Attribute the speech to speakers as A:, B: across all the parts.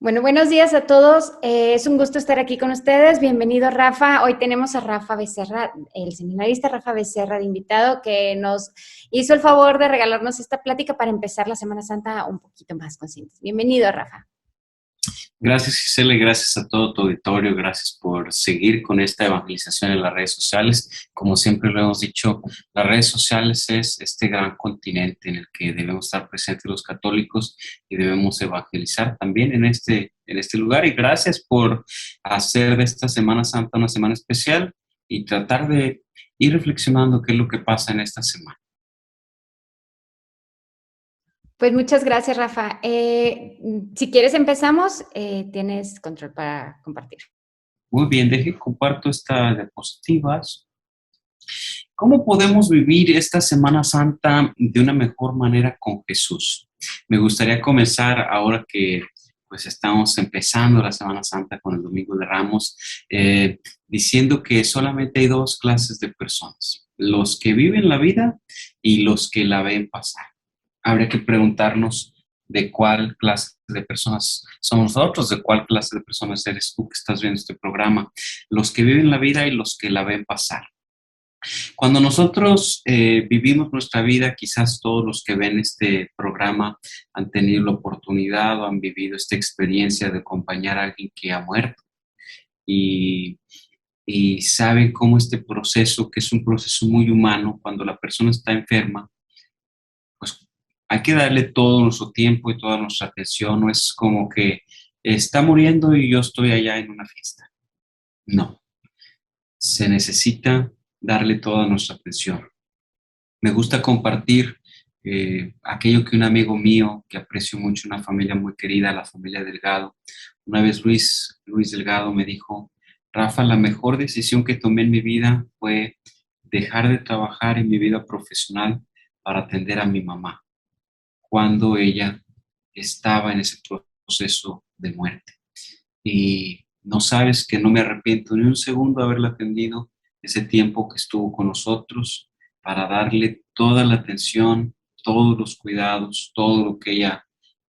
A: Bueno, buenos días a todos. Es un gusto estar aquí con ustedes. Bienvenido, Rafa. Hoy tenemos a Rafa Becerra, el seminarista Rafa Becerra, de invitado, que nos hizo el favor de regalarnos esta plática para empezar la Semana Santa un poquito más conscientes. Bienvenido, Rafa.
B: Gracias, Gisela, y gracias a todo tu auditorio. Gracias por seguir con esta evangelización en las redes sociales. Como siempre lo hemos dicho, las redes sociales es este gran continente en el que debemos estar presentes los católicos y debemos evangelizar también en este lugar. Y gracias por hacer de esta Semana Santa una semana especial y tratar de ir reflexionando qué es lo que pasa en esta semana.
A: Pues muchas gracias, Rafa. Si quieres empezamos, tienes control para compartir.
B: Muy bien, comparto estas diapositivas. ¿Cómo podemos vivir esta Semana Santa de una mejor manera con Jesús? Me gustaría comenzar ahora que pues estamos empezando la Semana Santa con el Domingo de Ramos, diciendo que solamente hay dos clases de personas: los que viven la vida y los que la ven pasar. Habría que preguntarnos de cuál clase de personas somos nosotros, de cuál clase de personas eres tú que estás viendo este programa: los que viven la vida y los que la ven pasar. Cuando nosotros vivimos nuestra vida, quizás todos los que ven este programa han tenido la oportunidad o han vivido esta experiencia de acompañar a alguien que ha muerto y, y saben cómo este proceso, que es un proceso muy humano, cuando la persona está enferma, pues hay que darle todo nuestro tiempo y toda nuestra atención. No es como que está muriendo y yo estoy allá en una fiesta. No, se necesita darle toda nuestra atención. Me gusta compartir aquello que un amigo mío, que aprecio mucho, una familia muy querida, la familia Delgado. Una vez Luis Delgado me dijo: Rafa, la mejor decisión que tomé en mi vida fue dejar de trabajar en mi vida profesional para atender a mi mamá cuando ella estaba en ese proceso de muerte. Y no sabes que no me arrepiento ni un segundo de haberla atendido ese tiempo que estuvo con nosotros, para darle toda la atención, todos los cuidados, todo lo que ella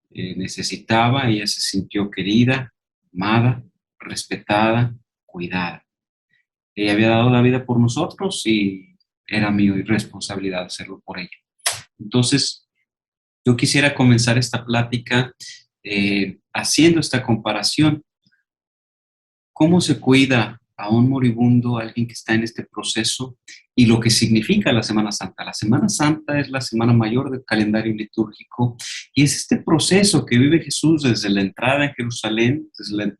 B: necesitaba. Ella se sintió querida, amada, respetada, cuidada. Ella había dado la vida por nosotros y era mi responsabilidad hacerlo por ella. Entonces, yo quisiera comenzar esta plática haciendo esta comparación. ¿Cómo se cuida a un moribundo, a alguien que está en este proceso, y lo que significa la Semana Santa? La Semana Santa es la semana mayor del calendario litúrgico y es este proceso que vive Jesús desde la entrada en Jerusalén,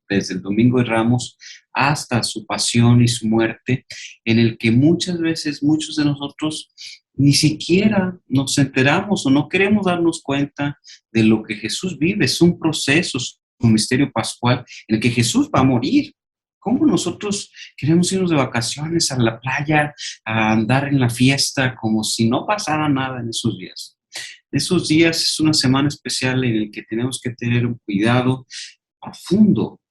B: desde el Domingo de Ramos hasta su pasión y su muerte, en el que muchas veces muchos de nosotros ni siquiera nos enteramos o no queremos darnos cuenta de lo que Jesús vive. Es un proceso, es un misterio pascual en el que Jesús va a morir. ¿Cómo nosotros queremos irnos de vacaciones a la playa, a andar en la fiesta, como si no pasara nada en esos días? Esos días es una semana especial en la que tenemos que tener un cuidado profundo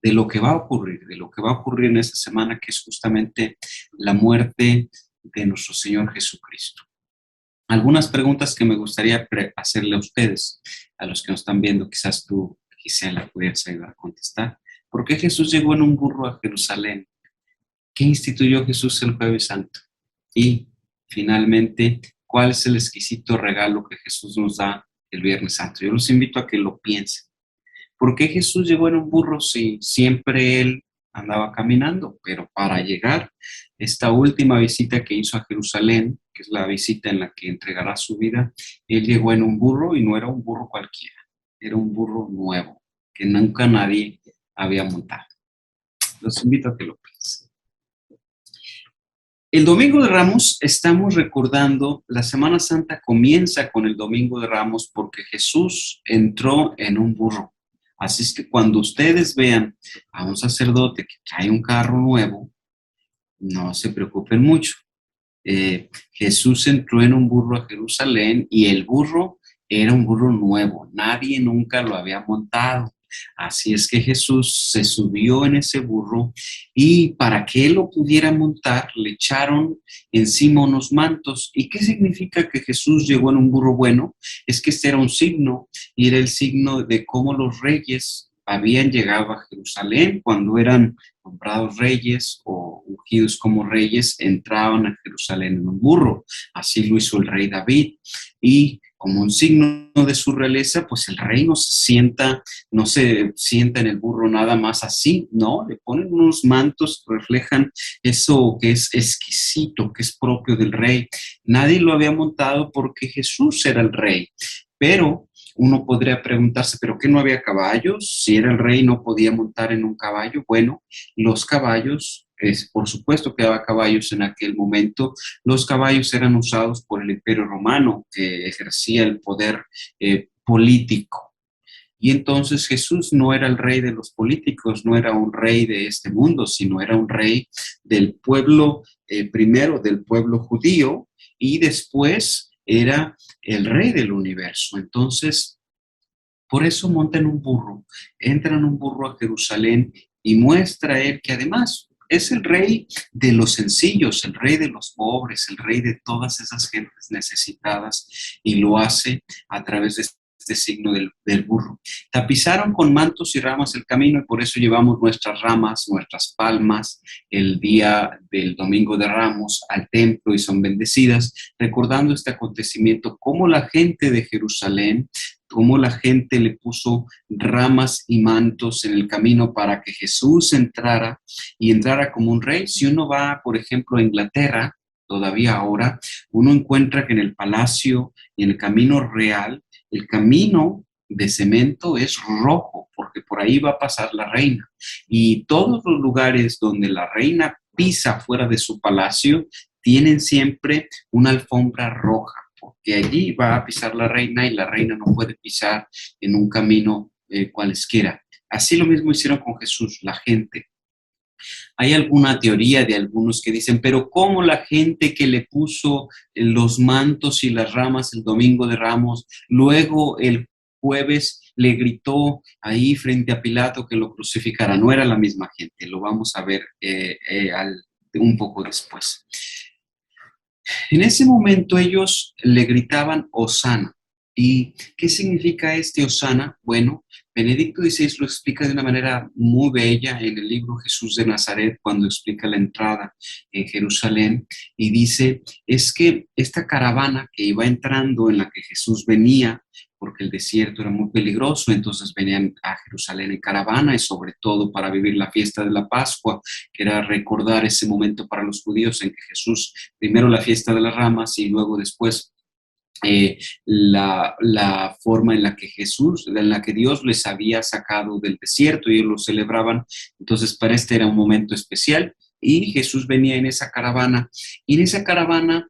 B: de lo que va a ocurrir, de lo que va a ocurrir en esta semana, que es justamente la muerte de nuestro Señor Jesucristo. Algunas preguntas que me gustaría hacerle a ustedes, a los que nos están viendo. Quizás tú, Gisela, pudieras ayudar a contestar. ¿Por qué Jesús llegó en un burro a Jerusalén? ¿Qué instituyó Jesús el Jueves Santo? Y, finalmente, ¿cuál es el exquisito regalo que Jesús nos da el Viernes Santo? Yo los invito a que lo piensen. ¿Por qué Jesús llegó en un burro si siempre él andaba caminando? Pero para llegar esta última visita que hizo a Jerusalén, que es la visita en la que entregará su vida, él llegó en un burro, y no era un burro cualquiera, era un burro nuevo, que nunca nadie había montado. Los invito a que lo piensen. El Domingo de Ramos estamos recordando, la Semana Santa comienza con el Domingo de Ramos porque Jesús entró en un burro. Así es que cuando ustedes vean a un sacerdote que trae un carro nuevo, no se preocupen mucho. Jesús entró en un burro a Jerusalén y el burro era un burro nuevo. Nadie nunca lo había montado. Así es que Jesús se subió en ese burro y para que él lo pudiera montar le echaron encima unos mantos. ¿Y qué significa que Jesús llegó en un burro? Bueno, es que este era un signo, y era el signo de cómo los reyes habían llegado a Jerusalén cuando eran nombrados reyes o ungidos como reyes, entraban a Jerusalén en un burro. Así lo hizo el rey David. Y como un signo de su realeza, pues el rey no se sienta en el burro nada más así, ¿no? Le ponen unos mantos que reflejan eso que es exquisito, que es propio del rey. Nadie lo había montado porque Jesús era el rey, pero uno podría preguntarse, ¿pero qué no había caballos? Si era el rey, ¿no podía montar en un caballo? Bueno, los caballos, por supuesto que había caballos en aquel momento. Los caballos eran usados por el Imperio Romano, que ejercía el poder político. Y entonces Jesús no era el rey de los políticos, no era un rey de este mundo, sino era un rey del pueblo, primero del pueblo judío, y después era el rey del universo. Entonces, por eso monta en un burro, entra en un burro a Jerusalén y muestra a él que además es el rey de los sencillos, el rey de los pobres, el rey de todas esas gentes necesitadas, y lo hace a través de este signo del burro. Tapizaron con mantos y ramas el camino, y por eso llevamos nuestras ramas, nuestras palmas, el día del Domingo de Ramos al templo y son bendecidas, recordando este acontecimiento, cómo la gente de Jerusalén, cómo la gente le puso ramas y mantos en el camino para que Jesús entrara y entrara como un rey. Si uno va, por ejemplo, a Inglaterra, todavía ahora, uno encuentra que en el palacio y en el camino real, el camino de cemento es rojo, porque por ahí va a pasar la reina. Y todos los lugares donde la reina pisa fuera de su palacio tienen siempre una alfombra roja, porque allí va a pisar la reina y la reina no puede pisar en un camino cualesquiera. Así lo mismo hicieron con Jesús, la gente. Hay alguna teoría de algunos que dicen, pero ¿cómo la gente que le puso los mantos y las ramas el Domingo de Ramos, luego el jueves le gritó ahí frente a Pilato que lo crucificara? No era la misma gente, lo vamos a ver un poco después. En ese momento ellos le gritaban Hosana. ¿Y qué significa este Hosana? Bueno, Benedicto XVI lo explica de una manera muy bella en el libro Jesús de Nazaret, cuando explica la entrada en Jerusalén, y dice, es que esta caravana que iba entrando, en la que Jesús venía, porque el desierto era muy peligroso, entonces venían a Jerusalén en caravana, y sobre todo para vivir la fiesta de la Pascua, que era recordar ese momento para los judíos en que Jesús, primero la fiesta de las ramas y luego después la forma en la que en la que Dios les había sacado del desierto, y ellos lo celebraban. Entonces para este era un momento especial, y Jesús venía en esa caravana, y en esa caravana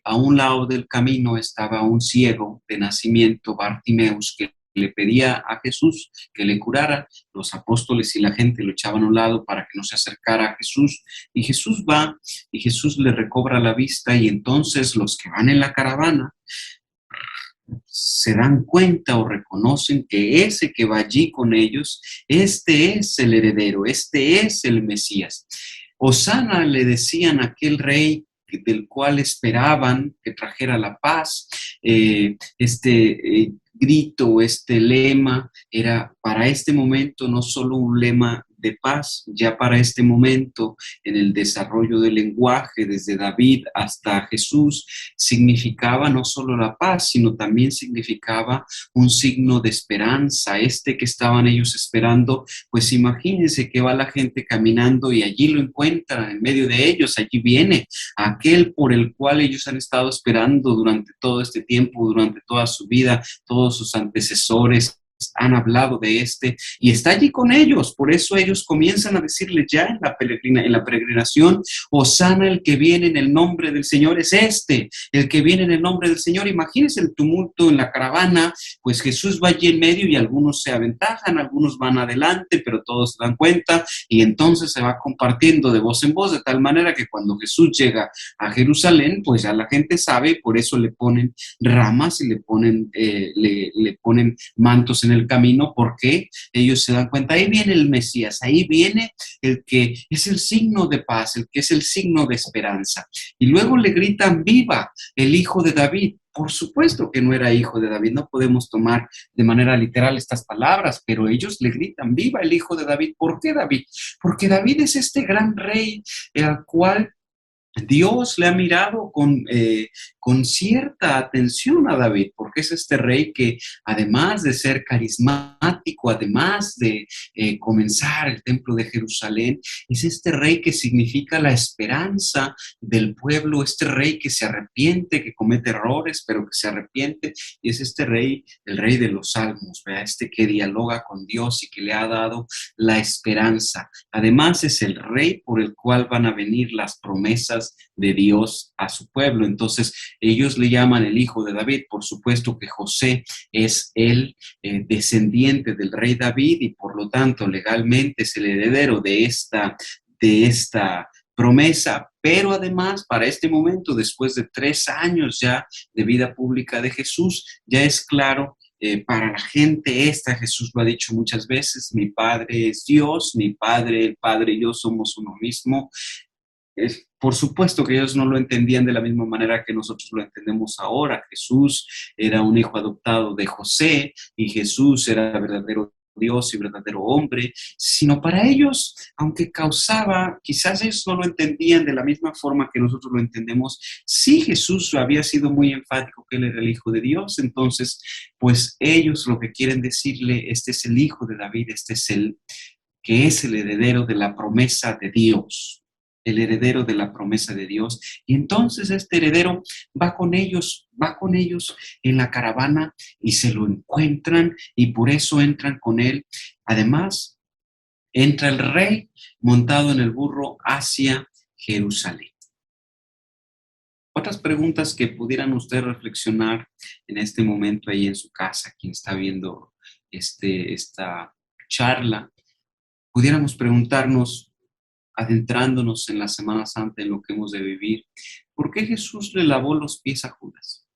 B: a un lado del camino estaba un ciego de nacimiento, Bartimeus, que le pedía a Jesús que le curara. Los apóstoles y la gente lo echaban a un lado para que no se acercara a Jesús, y Jesús va y Jesús le recobra la vista, y entonces los que van en la caravana se dan cuenta o reconocen que ese que va allí con ellos, este es el heredero, este es el Mesías. Hosana le decían a aquel rey del cual esperaban que trajera la paz. Grito, este lema era para este momento no solo un lema de paz, ya para este momento en el desarrollo del lenguaje desde David hasta Jesús significaba no solo la paz, sino también significaba un signo de esperanza, que estaban ellos esperando. Pues imagínense que va la gente caminando y allí lo encuentran en medio de ellos, allí viene aquel por el cual ellos han estado esperando durante todo este tiempo, durante toda su vida, todos sus antecesores han hablado de y está allí con ellos. Por eso ellos comienzan a decirle ya en la peregrinación, Hosana, el que viene en el nombre del Señor es el que viene en el nombre del Señor. Imagínense el tumulto en la caravana, pues Jesús va allí en medio y algunos se aventajan, algunos van adelante, pero todos se dan cuenta, y entonces se va compartiendo de voz en voz, de tal manera que cuando Jesús llega a Jerusalén, pues ya la gente sabe, por eso le ponen ramas y le ponen mantos en el camino, porque ellos se dan cuenta, ahí viene el Mesías, ahí viene el que es el signo de paz, el que es el signo de esperanza. Y luego le gritan, viva el Hijo de David. Por supuesto que no era hijo de David, no podemos tomar de manera literal estas palabras, pero ellos le gritan, viva el hijo de David. ¿Por qué David? Porque David es este gran rey al cual Dios le ha mirado con cierta atención a David, porque es este rey que además de ser carismático, además de comenzar el templo de Jerusalén, es este rey que significa la esperanza del pueblo, este rey que se arrepiente, que comete errores, pero que se arrepiente, y es este rey, el rey de los salmos, ¿verdad? Este que dialoga con Dios y que le ha dado la esperanza. Además es el rey por el cual van a venir las promesas de Dios a su pueblo. Entonces ellos le llaman el hijo de David. Por supuesto que José es el descendiente del rey David y por lo tanto legalmente es el heredero de esta promesa, pero además para este momento, después de 3 años ya de vida pública de Jesús, ya es claro para la gente Jesús lo ha dicho muchas veces, mi Padre es Dios, mi Padre, el Padre y yo somos uno mismo. Por supuesto que ellos no lo entendían de la misma manera que nosotros lo entendemos ahora. Jesús era un hijo adoptado de José y Jesús era verdadero Dios y verdadero hombre, sino para ellos, aunque causaba, quizás ellos no lo entendían de la misma forma que nosotros lo entendemos, sí Jesús había sido muy enfático que él era el hijo de Dios, entonces pues ellos lo que quieren decirle, este es el hijo de David, este es el que es el heredero de la promesa de Dios, el heredero de la promesa de Dios. Y entonces este heredero va con ellos en la caravana y se lo encuentran y por eso entran con él. Además, entra el rey montado en el burro hacia Jerusalén. Otras preguntas que pudieran ustedes reflexionar en este momento ahí en su casa, quien está viendo esta charla, pudiéramos preguntarnos, adentrándonos en la Semana Santa, en lo que hemos de vivir, ¿por qué Jesús le lavó los pies a Judas?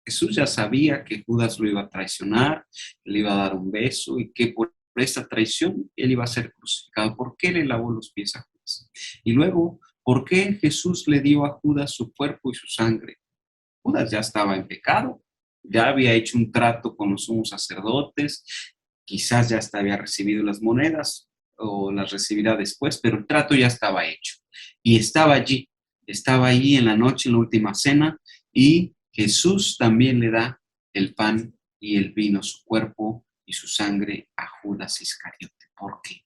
B: Jesús ya sabía que Judas lo iba a traicionar, le iba a dar un beso y que por esta traición él iba a ser crucificado. ¿Por qué le lavó los pies a Judas? Y luego, ¿por qué Jesús le dio a Judas su cuerpo y su sangre? Judas ya estaba en pecado, ya había hecho un trato con los sumos sacerdotes, quizás ya hasta había recibido las monedas, o las recibirá después, pero el trato ya estaba hecho. Y estaba ahí en la noche, en la última cena, y Jesús también le da el pan y el vino, su cuerpo y su sangre a Judas Iscariote. ¿Por qué?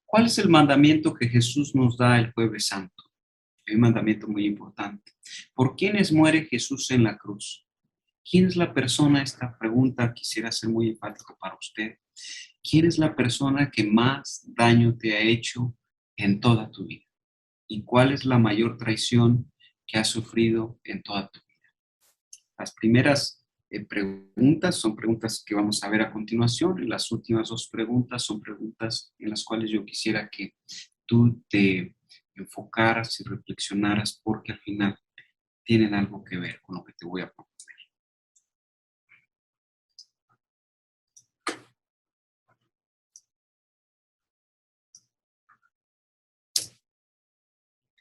B: ¿Cuál es el mandamiento que Jesús nos da el Jueves Santo? Un mandamiento muy importante. ¿Por quiénes muere Jesús en la cruz? ¿Quién es la persona? Esta pregunta quisiera ser muy enfático para usted. ¿Quién es la persona que más daño te ha hecho en toda tu vida? ¿Y cuál es la mayor traición que has sufrido en toda tu vida? Las primeras preguntas son preguntas que vamos a ver a continuación, y las últimas 2 preguntas son preguntas en las cuales yo quisiera que tú te enfocaras y reflexionaras, porque al final tienen algo que ver con lo que te voy a proponer.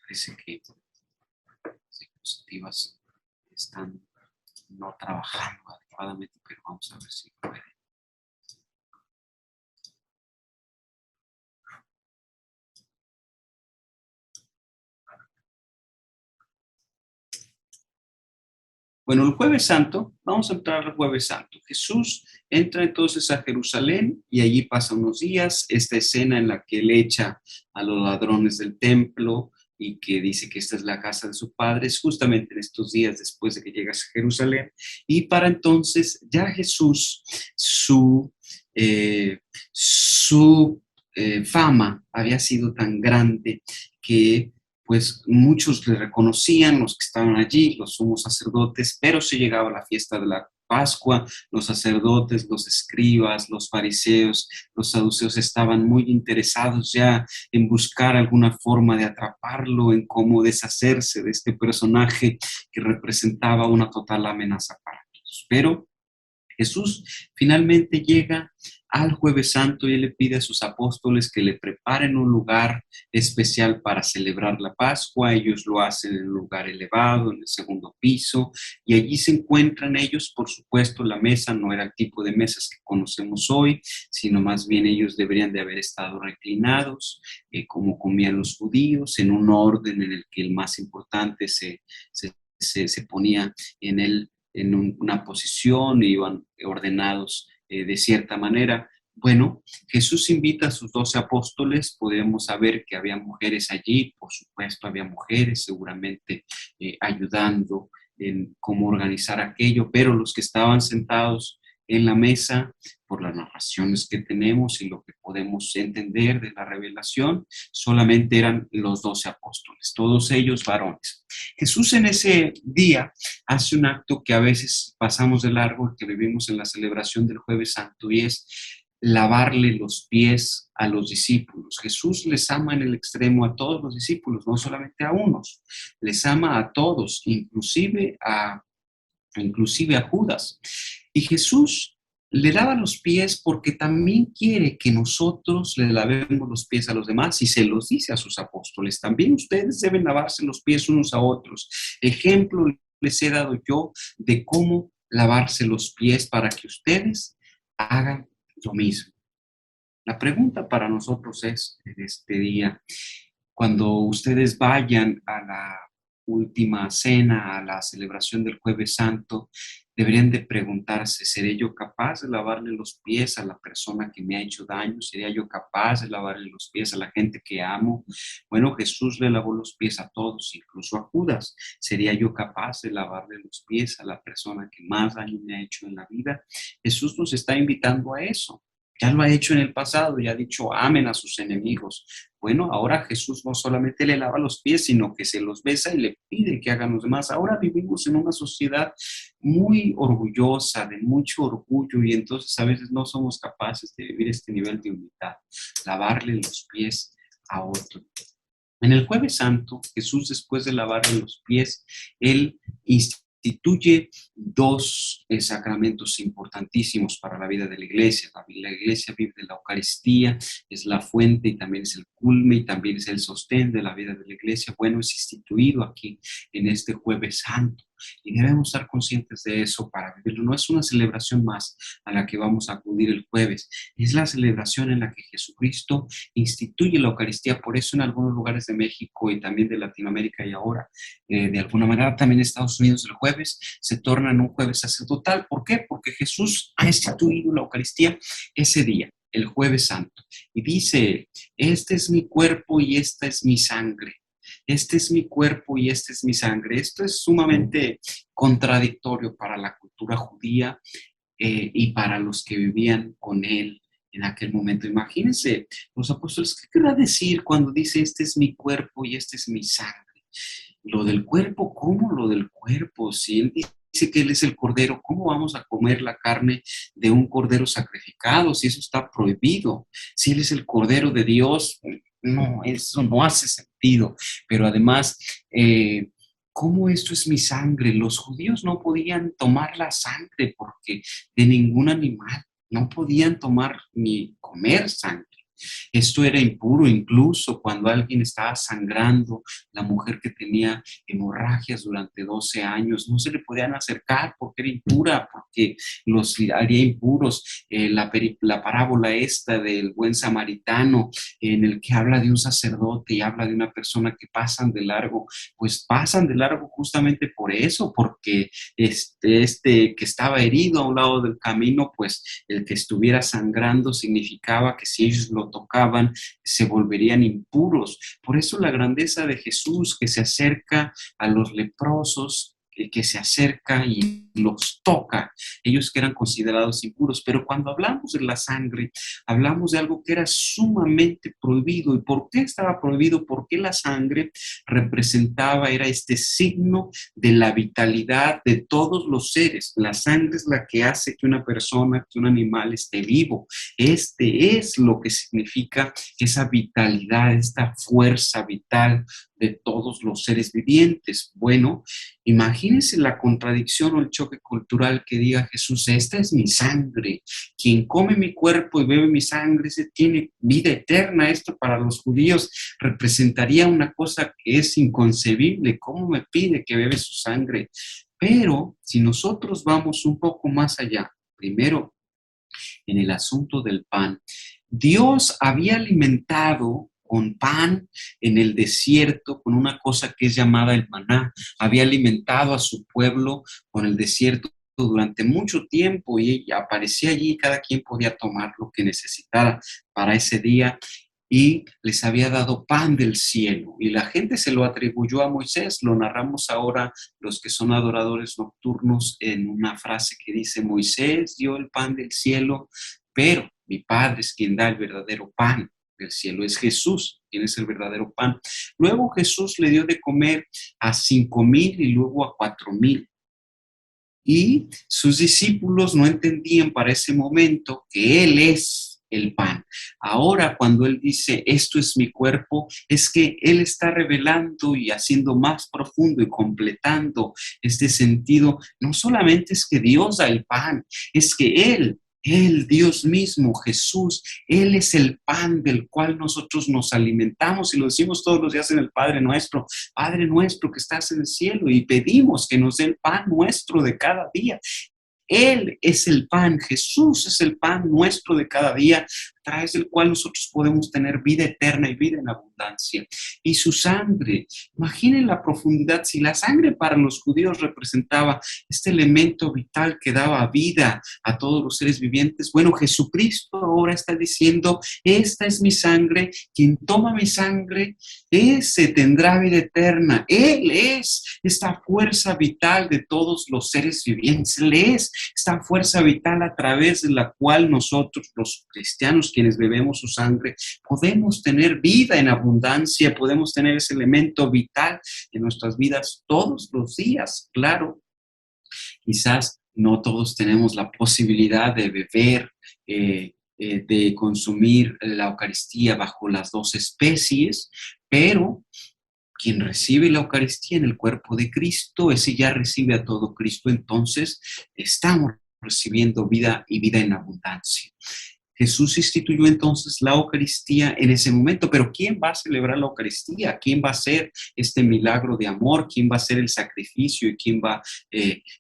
B: Parece que las diapositivas están no trabajando adecuadamente, pero vamos a ver si puede. Bueno, el Jueves Santo, vamos a entrar al Jueves Santo. Jesús entra entonces a Jerusalén y allí pasa unos días. Esta escena en la que él echa a los ladrones del templo y que dice que esta es la casa de su padre, es justamente en estos días después de que llegas a Jerusalén. Y para entonces ya Jesús, su fama había sido tan grande que pues muchos le reconocían, los que estaban allí, los sumos sacerdotes, pero se llegaba la fiesta de la Pascua, los sacerdotes, los escribas, los fariseos, los saduceos estaban muy interesados ya en buscar alguna forma de atraparlo, en cómo deshacerse de este personaje que representaba una total amenaza para ellos. Pero Jesús finalmente llega al Jueves Santo y él le pide a sus apóstoles que le preparen un lugar especial para celebrar la Pascua. Ellos lo hacen en un lugar elevado, en el segundo piso, y allí se encuentran ellos. Por supuesto, la mesa no era el tipo de mesas que conocemos hoy, sino más bien ellos deberían de haber estado reclinados, como comían los judíos, en un orden en el que el más importante se ponía una posición, e iban ordenados de cierta manera. Bueno, Jesús invita a sus 12 apóstoles. Podemos saber que había mujeres allí, por supuesto había mujeres seguramente ayudando en cómo organizar aquello, pero los que estaban sentados en la mesa, por las narraciones que tenemos y lo que podemos entender de la revelación, solamente eran los 12 apóstoles, todos ellos varones. Jesús en ese día hace un acto que a veces pasamos de largo y que vivimos en la celebración del Jueves Santo, y es lavarle los pies a los discípulos. Jesús les ama en el extremo a todos los discípulos, no solamente a unos, les ama a todos, inclusive a Judas. Y Jesús le lava los pies porque también quiere que nosotros le lavemos los pies a los demás, y se los dice a sus apóstoles: también ustedes deben lavarse los pies unos a otros. Ejemplo les he dado yo de cómo lavarse los pies para que ustedes hagan lo mismo. La pregunta para nosotros es, en este día, cuando ustedes vayan a la última cena, a la celebración del Jueves Santo, deberían de preguntarse: ¿seré yo capaz de lavarle los pies a la persona que me ha hecho daño? ¿Sería yo capaz de lavarle los pies a la gente que amo? Bueno, Jesús le lavó los pies a todos, incluso a Judas. ¿Sería yo capaz de lavarle los pies a la persona que más daño me ha hecho en la vida? Jesús nos está invitando a eso. Ya lo ha hecho en el pasado, ya ha dicho: amen a sus enemigos. Bueno, ahora Jesús no solamente le lava los pies, sino que se los besa y le pide que hagan los demás. Ahora vivimos en una sociedad muy orgullosa, de mucho orgullo, y entonces a veces no somos capaces de vivir este nivel de humildad, lavarle los pies a otro. En el Jueves Santo, Jesús, después de lavarle los pies, él instituye dos sacramentos importantísimos para la vida de la iglesia. La iglesia vive de la Eucaristía, es la fuente y también es el culmen y también es el sostén de la vida de la iglesia. Bueno, es instituido aquí en este Jueves Santo, y debemos estar conscientes de eso para vivirlo. No es una celebración más a la que vamos a acudir el jueves, es la celebración en la que Jesucristo instituye la Eucaristía. Por eso en algunos lugares de México y también de Latinoamérica, y ahora de alguna manera también en Estados Unidos, el jueves se torna en un jueves sacerdotal. ¿Por qué? Porque Jesús ha instituido la Eucaristía ese día, el Jueves Santo, y dice: este es mi cuerpo y esta es mi sangre. Este es mi cuerpo y esta es mi sangre. Esto es sumamente contradictorio para la cultura judía y para los que vivían con él en aquel momento. Imagínense, los apóstoles, ¿qué querrá decir cuando dice: este es mi cuerpo y esta es mi sangre? Lo del cuerpo, ¿cómo lo del cuerpo? Si él dice que él es el cordero, ¿cómo vamos a comer la carne de un cordero sacrificado si eso está prohibido? Si él es el cordero de Dios, no, eso no hace sentido. Pero además, ¿cómo esto es mi sangre? Los judíos no podían tomar la sangre porque de ningún animal, no podían tomar ni comer sangre. Esto era impuro. Incluso cuando alguien estaba sangrando, la mujer que tenía hemorragias durante 12 años, no se le podían acercar porque era impura, porque los haría impuros. La parábola esta del buen samaritano, en el que habla de un sacerdote y habla de una persona que pasan de largo, pues pasan de largo justamente por eso, porque este que estaba herido a un lado del camino, pues el que estuviera sangrando significaba que si ellos lo tocaban, se volverían impuros. Por eso la grandeza de Jesús, que se acerca a los leprosos, que se acerca y los toca, ellos que eran considerados impuros. Pero cuando hablamos de la sangre, hablamos de algo que era sumamente prohibido. ¿Y por qué estaba prohibido? Porque la sangre representaba, era este signo de la vitalidad de todos los seres. La sangre es la que hace que una persona, que un animal esté vivo. Este es lo que significa esa vitalidad, esta fuerza vital de todos los seres vivientes. Bueno, imagínense la contradicción o el choque cultural que diga Jesús: esta es mi sangre, quien come mi cuerpo y bebe mi sangre, ese tiene vida eterna. Esto para los judíos representaría una cosa que es inconcebible. ¿Cómo me pide que bebe su sangre? Pero si nosotros vamos un poco más allá, primero en el asunto del pan, Dios había alimentado con pan en el desierto, con una cosa que es llamada el maná. Había alimentado a su pueblo con el desierto durante mucho tiempo y aparecía allí, cada quien podía tomar lo que necesitara para ese día, y les había dado pan del cielo. Y la gente se lo atribuyó a Moisés. Lo narramos ahora los que son adoradores nocturnos en una frase que dice: Moisés dio el pan del cielo, pero mi Padre es quien da el verdadero pan del cielo. Es Jesús quien es el verdadero pan. Luego Jesús le dio de comer a 5,000 y luego a 4,000. Y sus discípulos no entendían para ese momento que Él es el pan. Ahora, cuando Él dice: esto es mi cuerpo, es que Él está revelando y haciendo más profundo y completando este sentido. No solamente es que Dios da el pan, es que Él, Dios mismo, Jesús, Él es el pan del cual nosotros nos alimentamos, y lo decimos todos los días en el Padre Nuestro: Padre nuestro que estás en el cielo, y pedimos que nos dé el pan nuestro de cada día. Él es el pan, Jesús es el pan nuestro de cada día, a través del cual nosotros podemos tener vida eterna y vida en abundancia. Y su sangre, imaginen la profundidad. Si la sangre para los judíos representaba este elemento vital que daba vida a todos los seres vivientes, bueno, Jesucristo ahora está diciendo: esta es mi sangre, quien toma mi sangre, ese tendrá vida eterna. Él es esta fuerza vital de todos los seres vivientes. Él es esta fuerza vital a través de la cual nosotros, los cristianos, quienes bebemos su sangre, podemos tener vida en abundancia, podemos tener ese elemento vital en nuestras vidas todos los días. Claro, quizás no todos tenemos la posibilidad de beber, de consumir la Eucaristía bajo las dos especies, pero quien recibe la Eucaristía en el cuerpo de Cristo, ese ya recibe a todo Cristo. Entonces estamos recibiendo vida y vida en abundancia. Jesús instituyó entonces la Eucaristía en ese momento, pero ¿quién va a celebrar la Eucaristía? ¿Quién va a hacer este milagro de amor? ¿Quién va a hacer el sacrificio? ¿Y quién va a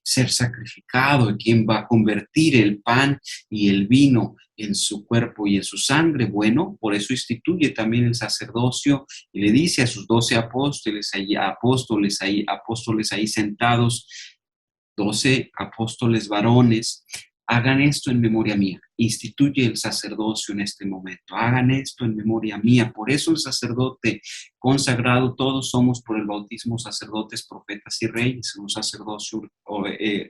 B: ser sacrificado? ¿Y quién va a convertir el pan y el vino en su cuerpo y en su sangre? Bueno, por eso instituye también el sacerdocio y le dice a sus 12 apóstoles ahí sentados, 12 apóstoles varones: hagan esto en memoria mía. Instituye el sacerdocio en este momento. Hagan esto en memoria mía. Por eso el sacerdote consagrado, todos somos por el bautismo sacerdotes, profetas y reyes, un sacerdocio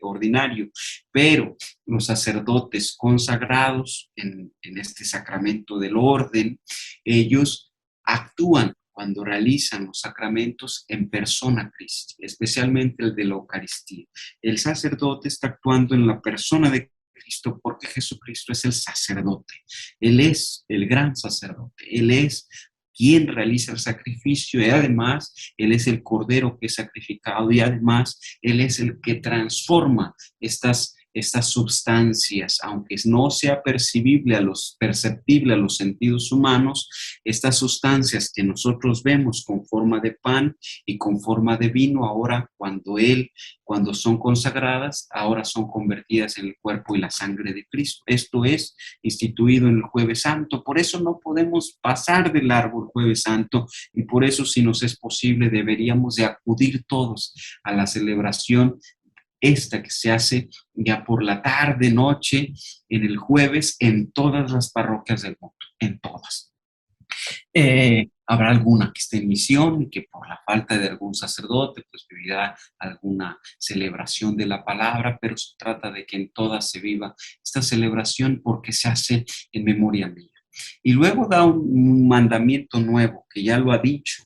B: ordinario. Pero los sacerdotes consagrados en este sacramento del orden, ellos actúan cuando realizan los sacramentos en persona Christi, especialmente el de la Eucaristía. El sacerdote está actuando en la persona de Cristo, porque Jesucristo es el sacerdote. Él es el gran sacerdote. Él es quien realiza el sacrificio, y además Él es el cordero que es sacrificado, y además Él es el que transforma estas sustancias, aunque no sea perceptible a los sentidos humanos. Estas sustancias que nosotros vemos con forma de pan y con forma de vino, ahora cuando son consagradas, ahora son convertidas en el cuerpo y la sangre de Cristo. Esto es instituido en el Jueves Santo. Por eso no podemos pasar de largo el Jueves Santo, y por eso, si nos es posible, deberíamos de acudir todos a la celebración esta que se hace ya por la tarde, noche, en el jueves, en todas las parroquias del mundo, en todas. Habrá alguna que esté en misión y que por la falta de algún sacerdote pues vivirá alguna celebración de la palabra, pero se trata de que en todas se viva esta celebración, porque se hace en memoria mía. Y luego da un mandamiento nuevo que ya lo ha dicho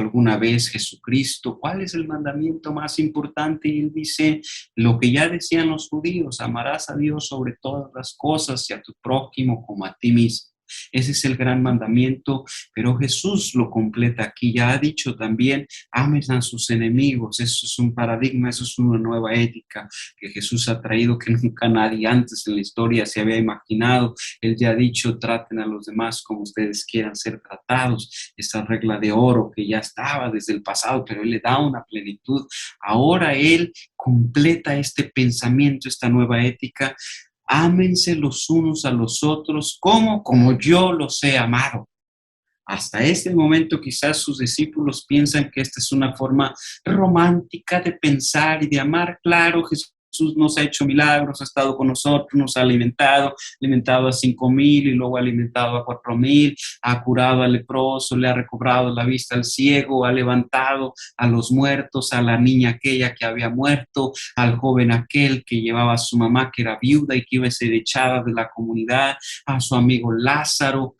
B: alguna vez Jesucristo. ¿Cuál es el mandamiento más importante? Y Él dice lo que ya decían los judíos: amarás a Dios sobre todas las cosas y a tu prójimo como a ti mismo. Ese es el gran mandamiento, pero Jesús lo completa aquí. Ya ha dicho también, amen a sus enemigos. Eso es un paradigma, eso es una nueva ética que Jesús ha traído que nunca nadie antes en la historia se había imaginado. Él ya ha dicho, traten a los demás como ustedes quieran ser tratados. Esa regla de oro que ya estaba desde el pasado, pero Él le da una plenitud. Ahora Él completa este pensamiento, esta nueva ética. Ámense los unos a los otros como yo los he amado. Hasta este momento quizás sus discípulos piensan que esta es una forma romántica de pensar y de amar. Claro, Jesús nos ha hecho milagros, ha estado con nosotros, nos ha alimentado a 5,000 y luego ha alimentado a 4,000, ha curado al leproso, le ha recobrado la vista al ciego, ha levantado a los muertos, a la niña aquella que había muerto, al joven aquel que llevaba a su mamá que era viuda y que iba a ser echada de la comunidad, a su amigo Lázaro.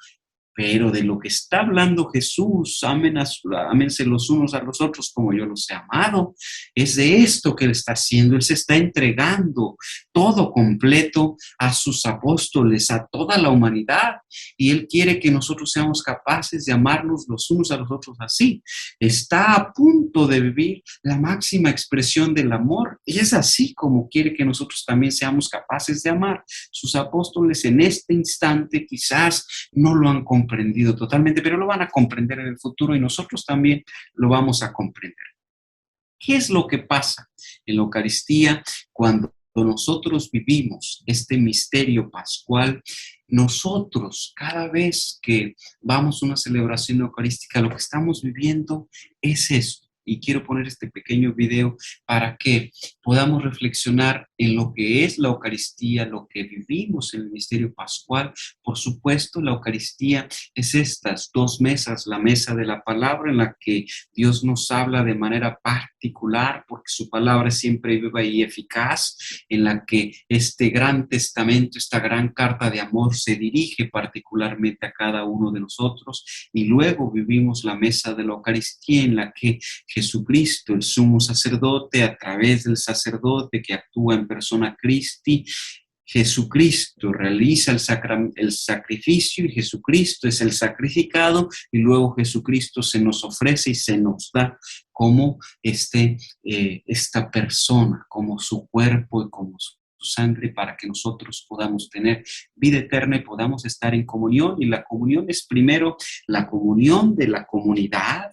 B: Pero de lo que está hablando Jesús, ámense los unos a los otros como yo los he amado. Es de esto que Él está haciendo. Él se está entregando todo completo a sus apóstoles, a toda la humanidad. Y Él quiere que nosotros seamos capaces de amarnos los unos a los otros así. Está a punto de vivir la máxima expresión del amor. Y es así como quiere que nosotros también seamos capaces de amar. Sus apóstoles en este instante quizás no lo han comprendido totalmente, pero lo van a comprender en el futuro y nosotros también lo vamos a comprender. ¿Qué es lo que pasa en la Eucaristía cuando nosotros vivimos este misterio pascual? Nosotros, cada vez que vamos a una celebración eucarística, lo que estamos viviendo es esto. Y quiero poner este pequeño video para que podamos reflexionar en lo que es la Eucaristía, lo que vivimos en el misterio pascual. Por supuesto, la Eucaristía es estas dos mesas, la mesa de la palabra en la que Dios nos habla de manera particular, porque su palabra es siempre viva y eficaz, en la que este gran testamento, esta gran carta de amor se dirige particularmente a cada uno de nosotros, y luego vivimos la mesa de la Eucaristía en la que Jesucristo, el sumo sacerdote, a través del sacerdote que actúa en persona Christi, Jesucristo realiza el sacrificio y Jesucristo es el sacrificado y luego Jesucristo se nos ofrece y se nos da como esta persona, como su cuerpo y como su sangre para que nosotros podamos tener vida eterna y podamos estar en comunión. Y la comunión es primero la comunión de la comunidad,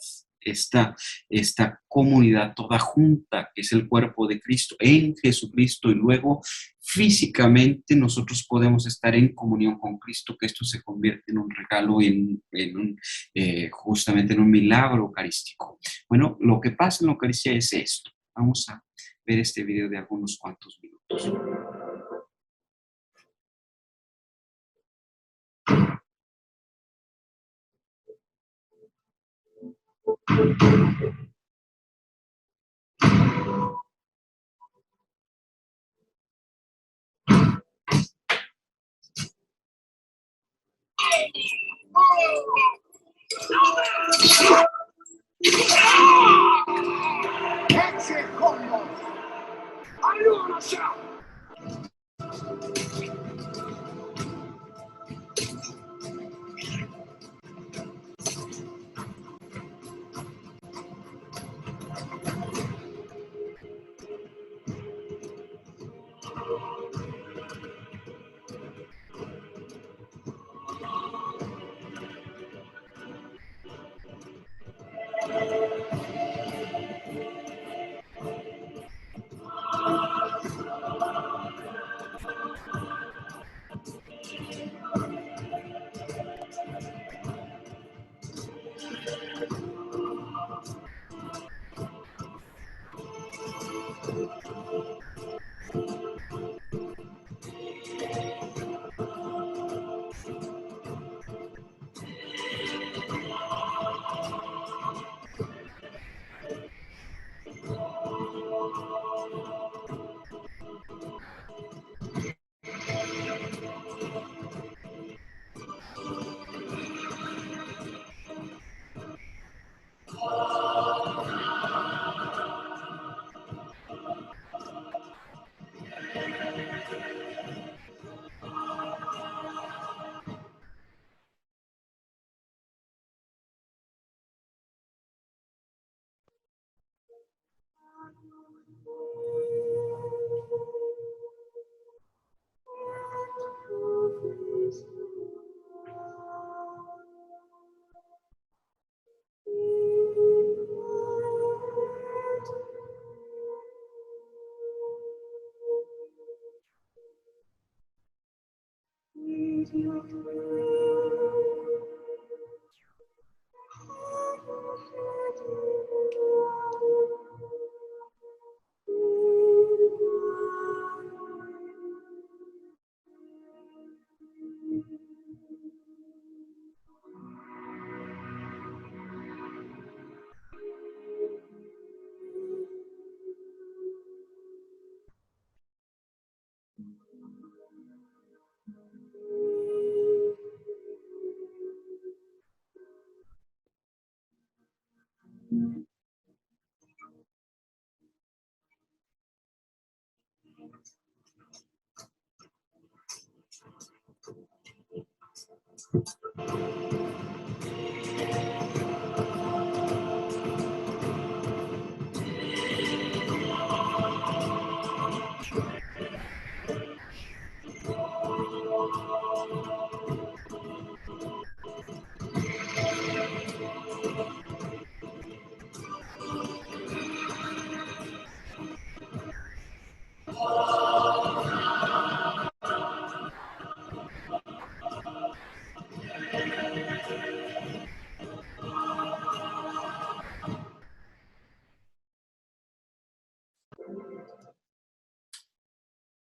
B: esta comunidad toda junta, que es el cuerpo de Cristo en Jesucristo, y luego físicamente nosotros podemos estar en comunión con Cristo, que esto se convierte en un regalo, justamente en un milagro eucarístico. Bueno, lo que pasa en la Eucaristía es esto. Vamos a ver este video de algunos cuantos minutos.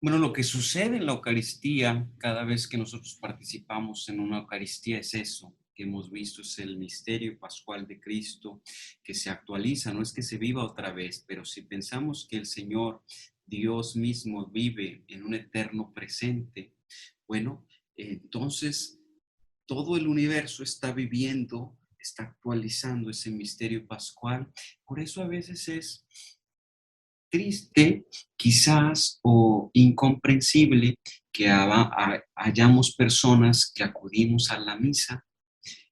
B: Bueno, lo que sucede en la Eucaristía, cada vez que nosotros participamos en una Eucaristía, es eso que hemos visto, es el misterio pascual de Cristo que se actualiza, no es que se viva otra vez, pero si pensamos que el Señor, Dios mismo, vive en un eterno presente, bueno, entonces todo el universo está viviendo, está actualizando ese misterio pascual. Por eso a veces es triste, quizás, o incomprensible que hayamos personas que acudimos a la misa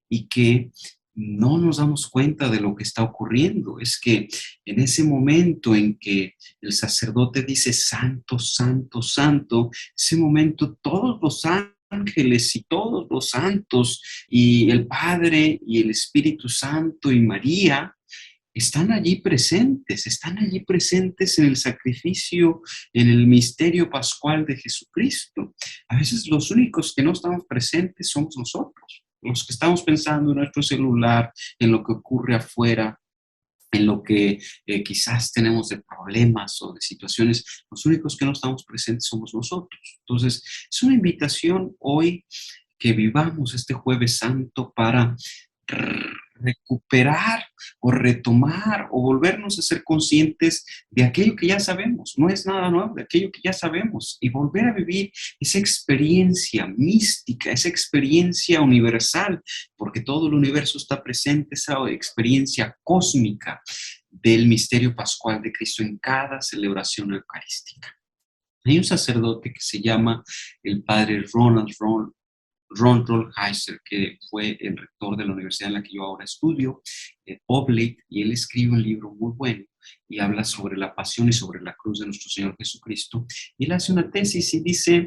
B: y que no nos damos cuenta de lo que está ocurriendo. Es que en ese momento en que el sacerdote dice santo, santo, santo, ese momento todos los ángeles y todos los santos y el Padre y el Espíritu Santo y María están allí presentes en el sacrificio, en el misterio pascual de Jesucristo. A veces los únicos que no estamos presentes somos nosotros, los que estamos pensando en nuestro celular, en lo que ocurre afuera, en lo que quizás tenemos de problemas o de situaciones, los únicos que no estamos presentes somos nosotros. Entonces, es una invitación hoy que vivamos este Jueves Santo para recuperar o retomar o volvernos a ser conscientes de aquello que ya sabemos. No es nada nuevo, de aquello que ya sabemos, y volver a vivir esa experiencia mística, esa experiencia universal, porque todo el universo está presente, esa experiencia cósmica del misterio pascual de Cristo en cada celebración eucarística. Hay un sacerdote que se llama el padre Ron Rolheiser, que fue el rector de la universidad en la que yo ahora estudio, Oblate, y él escribe un libro muy bueno y habla sobre la pasión y sobre la cruz de nuestro Señor Jesucristo. Y él hace una tesis y dice,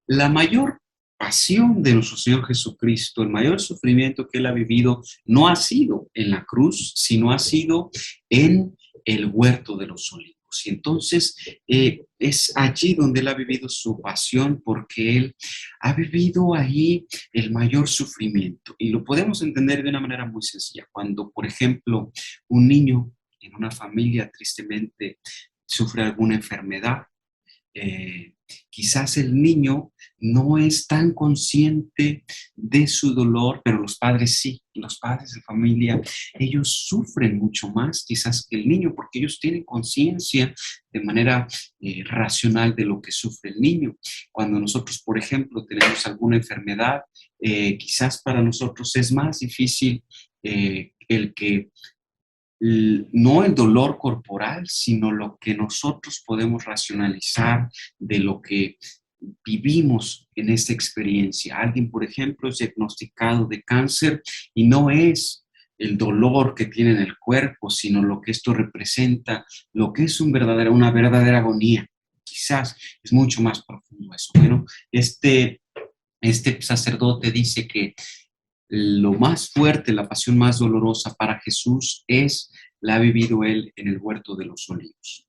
B: la mayor pasión de nuestro Señor Jesucristo, el mayor sufrimiento que él ha vivido, no ha sido en la cruz, sino ha sido en el huerto de los olivos. Y entonces es allí donde él ha vivido su pasión, porque él ha vivido ahí el mayor sufrimiento. Y lo podemos entender de una manera muy sencilla. Cuando, por ejemplo, un niño en una familia tristemente sufre alguna enfermedad, quizás el niño no es tan consciente de su dolor, pero los padres sí, los padres de familia, ellos sufren mucho más quizás que el niño, porque ellos tienen conciencia de manera racional de lo que sufre el niño. Cuando nosotros, por ejemplo, tenemos alguna enfermedad, quizás para nosotros es más difícil el que no el dolor corporal, sino lo que nosotros podemos racionalizar de lo que vivimos en esta experiencia. Alguien, por ejemplo, es diagnosticado de cáncer y no es el dolor que tiene en el cuerpo, sino lo que esto representa, lo que es una verdadera agonía. Quizás es mucho más profundo eso. Bueno, este sacerdote dice que lo más fuerte, la pasión más dolorosa para Jesús la ha vivido él en el huerto de los olivos.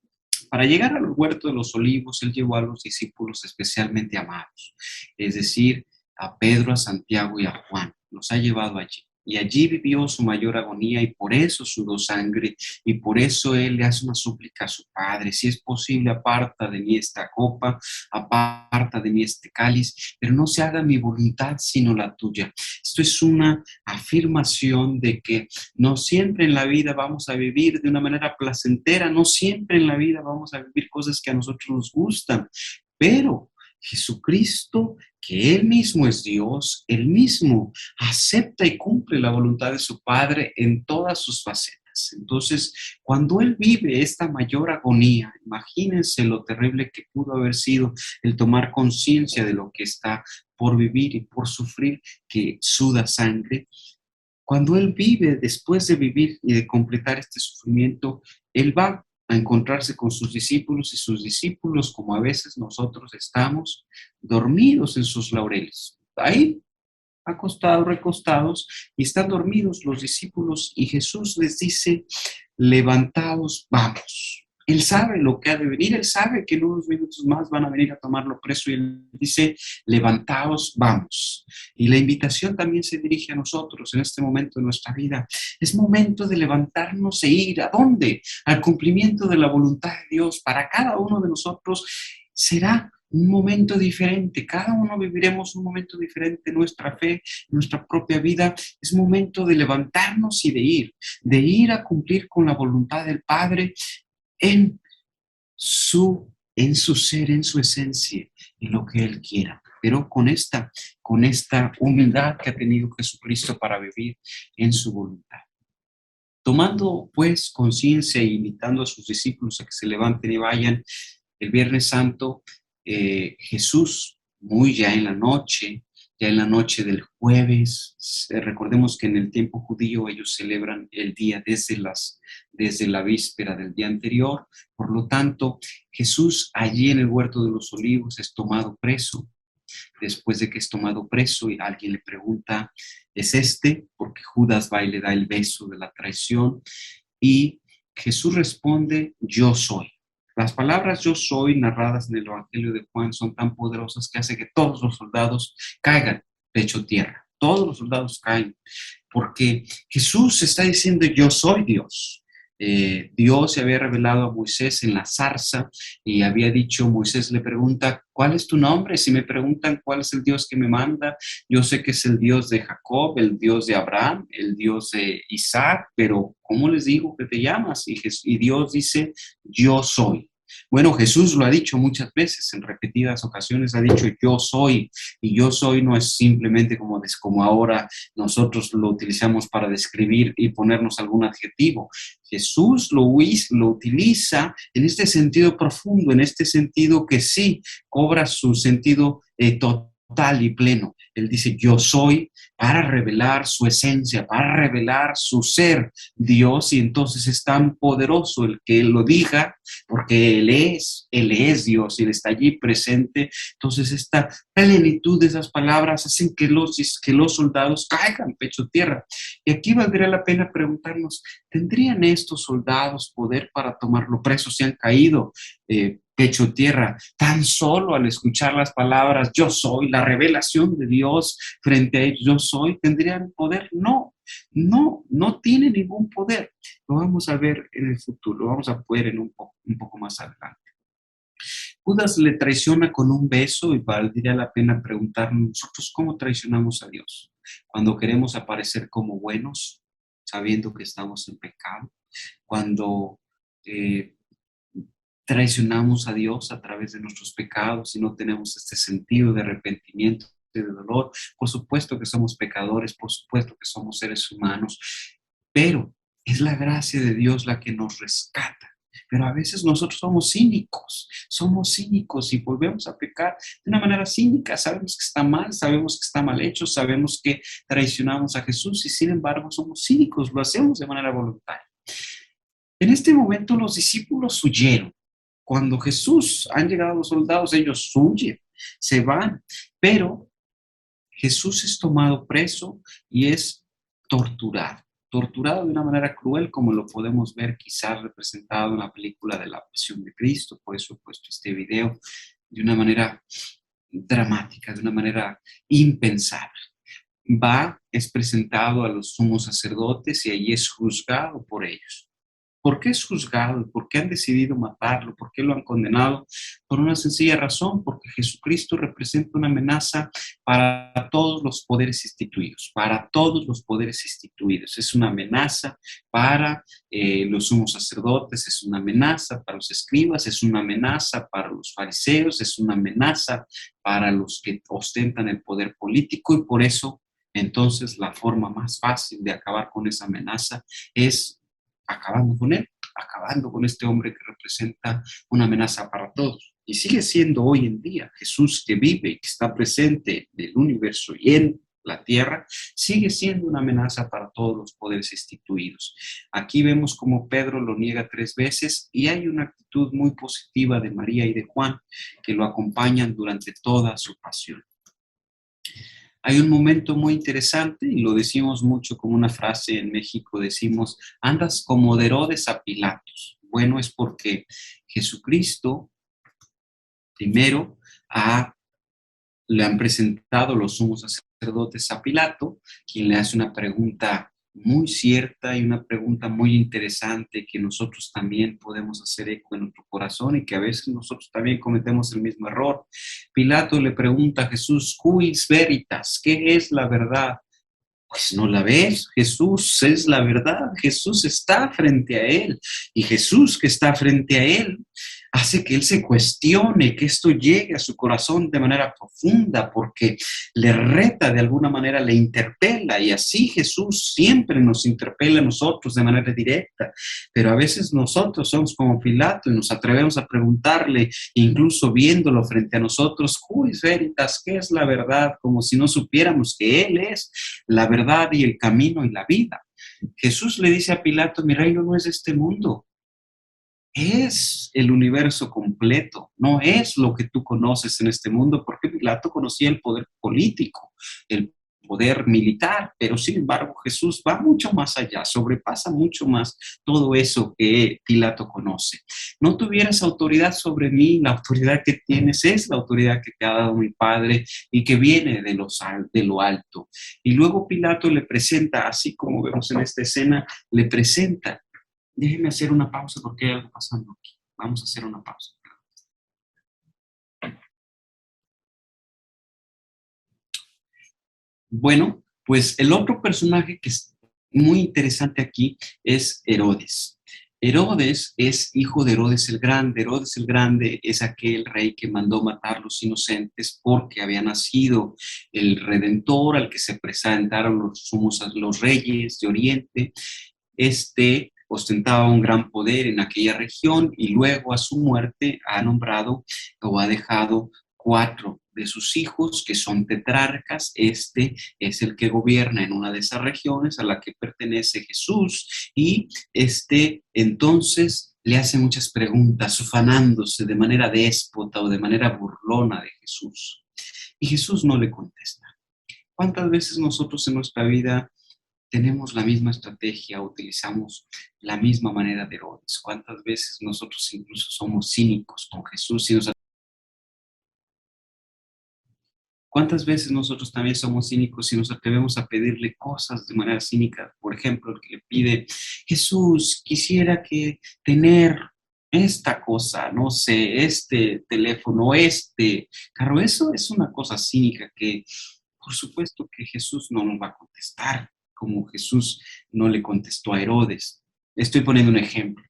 B: Para llegar al huerto de los olivos, él llevó a los discípulos especialmente amados, es decir, a Pedro, a Santiago y a Juan. Los ha llevado allí. Y allí vivió su mayor agonía y por eso sudó sangre y por eso él le hace una súplica a su Padre. Si es posible, aparta de mí esta copa, aparta de mí este cáliz, pero no se haga mi voluntad sino la tuya. Esto es una afirmación de que no siempre en la vida vamos a vivir de una manera placentera, no siempre en la vida vamos a vivir cosas que a nosotros nos gustan, pero Jesucristo, que Él mismo es Dios, Él mismo acepta y cumple la voluntad de su Padre en todas sus facetas. Entonces, cuando Él vive esta mayor agonía, imagínense lo terrible que pudo haber sido el tomar conciencia de lo que está por vivir y por sufrir, que suda sangre. Cuando Él vive, después de vivir y de completar este sufrimiento, Él va a encontrarse con sus discípulos y sus discípulos, como a veces nosotros estamos, dormidos en sus laureles. Ahí, acostados, recostados, y están dormidos los discípulos y Jesús les dice, levantaos, vamos. Él sabe lo que ha de venir, él sabe que en unos minutos más van a venir a tomarlo preso y él dice, levantaos, vamos. Y la invitación también se dirige a nosotros en este momento de nuestra vida. Es momento de levantarnos e ir. ¿A dónde? Al cumplimiento de la voluntad de Dios. Para cada uno de nosotros será un momento diferente. Cada uno viviremos un momento diferente en nuestra fe, en nuestra propia vida. Es momento de levantarnos y de ir a cumplir con la voluntad del Padre en su ser, en su esencia, en lo que Él quiera. Pero con esta humildad que ha tenido Jesucristo para vivir en su voluntad. Tomando pues conciencia e invitando a sus discípulos a que se levanten y vayan, el Viernes Santo, Jesús, muy ya en la noche del jueves, recordemos que en el tiempo judío ellos celebran el día desde la víspera del día anterior, por lo tanto, Jesús allí en el huerto de los olivos es tomado preso. Después de que es tomado preso y alguien le pregunta, ¿es este? Porque Judas va y le da el beso de la traición y Jesús responde, yo soy. Las palabras yo soy narradas en el Evangelio de Juan son tan poderosas que hace que todos los soldados caigan pecho tierra. Todos los soldados caen porque Jesús está diciendo yo soy Dios. Dios se había revelado a Moisés en la zarza y había dicho, Moisés le pregunta, ¿cuál es tu nombre? Si me preguntan cuál es el Dios que me manda, yo sé que es el Dios de Jacob, el Dios de Abraham, el Dios de Isaac, pero ¿cómo les digo que te llamas? Y Dios dice, yo soy. Bueno, Jesús lo ha dicho muchas veces, en repetidas ocasiones ha dicho yo soy, y yo soy no es simplemente como ahora nosotros lo utilizamos para describir y ponernos algún adjetivo. Jesús lo utiliza en este sentido profundo, en este sentido que sí cobra su sentido total y pleno. Él dice yo soy para revelar su esencia, para revelar su ser Dios, y entonces es tan poderoso el que Él lo diga, porque Él es Dios y Él está allí presente. Entonces esta plenitud de esas palabras hacen que los soldados caigan pecho tierra. Y aquí valdría la pena preguntarnos, ¿tendrían estos soldados poder para tomarlo preso si han caído pecho tierra, tan solo al escuchar las palabras yo soy, la revelación de Dios frente a ellos, yo soy, tendrían poder? No tiene ningún poder. Lo vamos a ver en el futuro, lo vamos a ver en un poco más adelante. Judas le traiciona con un beso y valdría la pena preguntarnos nosotros cómo traicionamos a Dios. Cuando queremos aparecer como buenos, sabiendo que estamos en pecado. Cuando traicionamos a Dios a través de nuestros pecados y no tenemos este sentido de arrepentimiento, de dolor. Por supuesto que somos pecadores, por supuesto que somos seres humanos, pero es la gracia de Dios la que nos rescata. Pero a veces nosotros somos cínicos y volvemos a pecar de una manera cínica. Sabemos que está mal, sabemos que está mal hecho, sabemos que traicionamos a Jesús y sin embargo somos cínicos, lo hacemos de manera voluntaria. En este momento los discípulos huyeron. Cuando Jesús han llegado los soldados, ellos huyen, se van, pero Jesús es tomado preso y es torturado de una manera cruel, como lo podemos ver quizás representado en la película de la Pasión de Cristo. Por eso he puesto este video de una manera dramática, de una manera impensada. Es presentado a los sumos sacerdotes y allí es juzgado por ellos. ¿Por qué es juzgado? ¿Por qué han decidido matarlo? ¿Por qué lo han condenado? Por una sencilla razón, porque Jesucristo representa una amenaza para todos los poderes instituidos, para todos los poderes instituidos. Es una amenaza para los sumos sacerdotes, es una amenaza para los escribas, es una amenaza para los fariseos, es una amenaza para los que ostentan el poder político y por eso, entonces, la forma más fácil de acabar con esa amenaza es acabando con él, acabando con este hombre que representa una amenaza para todos. Y sigue siendo hoy en día Jesús que vive y que está presente en el universo y en la tierra, sigue siendo una amenaza para todos los poderes instituidos. Aquí vemos como Pedro lo niega 3 veces y hay una actitud muy positiva de María y de Juan que lo acompañan durante toda su pasión. Hay un momento muy interesante y lo decimos mucho como una frase en México, decimos, andas como de Herodes a Pilatos. Bueno, es porque Jesucristo primero le han presentado los sumos sacerdotes a Pilato, quien le hace una pregunta muy cierta y una pregunta muy interesante que nosotros también podemos hacer eco en nuestro corazón y que a veces nosotros también cometemos el mismo error. Pilato le pregunta a Jesús, ¿Cuis veritas? ¿Qué es la verdad? Pues no la ves, Jesús es la verdad, Jesús está frente a él y Jesús que está frente a él hace que él se cuestione, que esto llegue a su corazón de manera profunda porque le reta de alguna manera, le interpela y así Jesús siempre nos interpela a nosotros de manera directa, pero a veces nosotros somos como Pilato y nos atrevemos a preguntarle, incluso viéndolo frente a nosotros, Cuis veritas, ¿qué es la verdad? Como si no supiéramos que Él es la verdad y el camino y la vida. Jesús le dice a Pilato, mi reino no es de este mundo, es el universo completo, no es lo que tú conoces en este mundo, porque Pilato conocía el poder político, el poder militar, pero sin embargo Jesús va mucho más allá, sobrepasa mucho más todo eso que Pilato conoce. No tuvieras autoridad sobre mí, la autoridad que tienes es la autoridad que te ha dado mi Padre y que viene de lo alto. Y luego Pilato le presenta, así como vemos en esta escena, le presenta. Déjenme hacer una pausa porque hay algo pasando aquí. Vamos a hacer una pausa. Bueno, pues el otro personaje que es muy interesante aquí es Herodes. Herodes es hijo de Herodes el Grande. Herodes el Grande es aquel rey que mandó matar a los inocentes porque había nacido el Redentor al que se presentaron los reyes de Oriente. Ostentaba un gran poder en aquella región y luego a su muerte ha nombrado o ha dejado 4 de sus hijos que son tetrarcas. Este es el que gobierna en una de esas regiones a la que pertenece Jesús y entonces le hace muchas preguntas, ufanándose de manera déspota o de manera burlona de Jesús. Y Jesús no le contesta. ¿Cuántas veces nosotros en nuestra vida tenemos la misma estrategia, utilizamos la misma manera de Herodes? ¿Cuántas veces nosotros incluso somos cínicos con Jesús? ¿Cuántas veces nosotros también somos cínicos y nos atrevemos a pedirle cosas de manera cínica? Por ejemplo, el que le pide, Jesús, quisiera que tener esta cosa, no sé, este teléfono, este carro. Eso es una cosa cínica que, por supuesto, que Jesús no nos va a contestar, como Jesús no le contestó a Herodes. Estoy poniendo un ejemplo.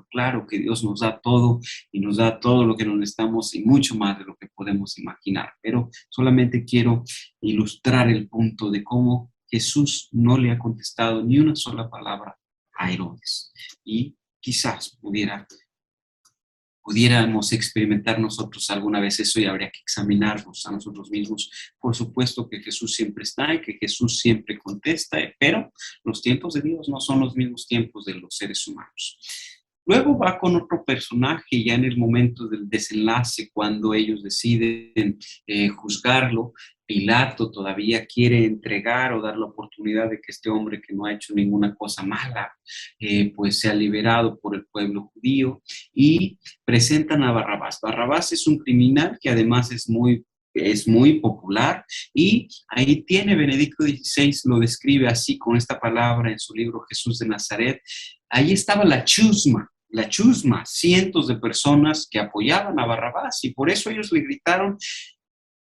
B: Claro que Dios nos da todo y nos da todo lo que nos necesitamos y mucho más de lo que podemos imaginar, pero solamente quiero ilustrar el punto de cómo Jesús no le ha contestado ni una sola palabra a Herodes y quizás pudiéramos experimentar nosotros alguna vez eso y habría que examinarnos a nosotros mismos. Por supuesto que Jesús siempre está y que Jesús siempre contesta, pero los tiempos de Dios no son los mismos tiempos de los seres humanos. Luego va con otro personaje ya en el momento del desenlace, cuando ellos deciden juzgarlo. Pilato todavía quiere entregar o dar la oportunidad de que este hombre que no ha hecho ninguna cosa mala, pues sea liberado por el pueblo judío, y presentan a Barrabás. Barrabás es un criminal que además es muy popular, y ahí tiene Benedicto XVI, lo describe así con esta palabra en su libro Jesús de Nazaret. Ahí estaba la chusma, cientos de personas que apoyaban a Barrabás, y por eso ellos le gritaron: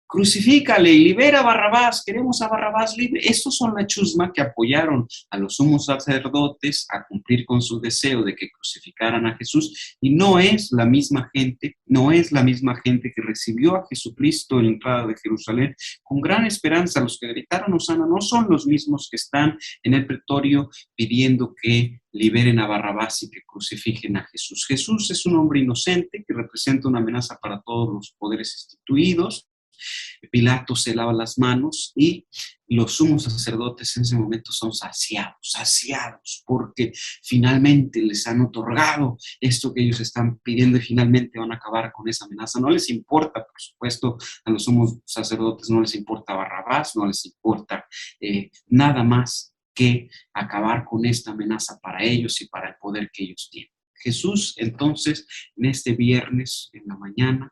B: crucifícale y libera a Barrabás, queremos a Barrabás libre. Estos son la chusma que apoyaron a los sumos sacerdotes a cumplir con su deseo de que crucificaran a Jesús, y no es la misma gente, no es la misma gente que recibió a Jesucristo en la entrada de Jerusalén con gran esperanza. Los que gritaron Hosana no son los mismos que están en el pretorio pidiendo que liberen a Barrabás y que crucifiquen a Jesús. Jesús es un hombre inocente que representa una amenaza para todos los poderes instituidos. Pilato se lava las manos, y los sumos sacerdotes en ese momento son saciados, porque finalmente les han otorgado esto que ellos están pidiendo, y finalmente van a acabar con esa amenaza. No les importa, por supuesto, a los sumos sacerdotes no les importa Barrabás, no les importa nada más que acabar con esta amenaza para ellos y para el poder que ellos tienen. Jesús, entonces, en este viernes en la mañana,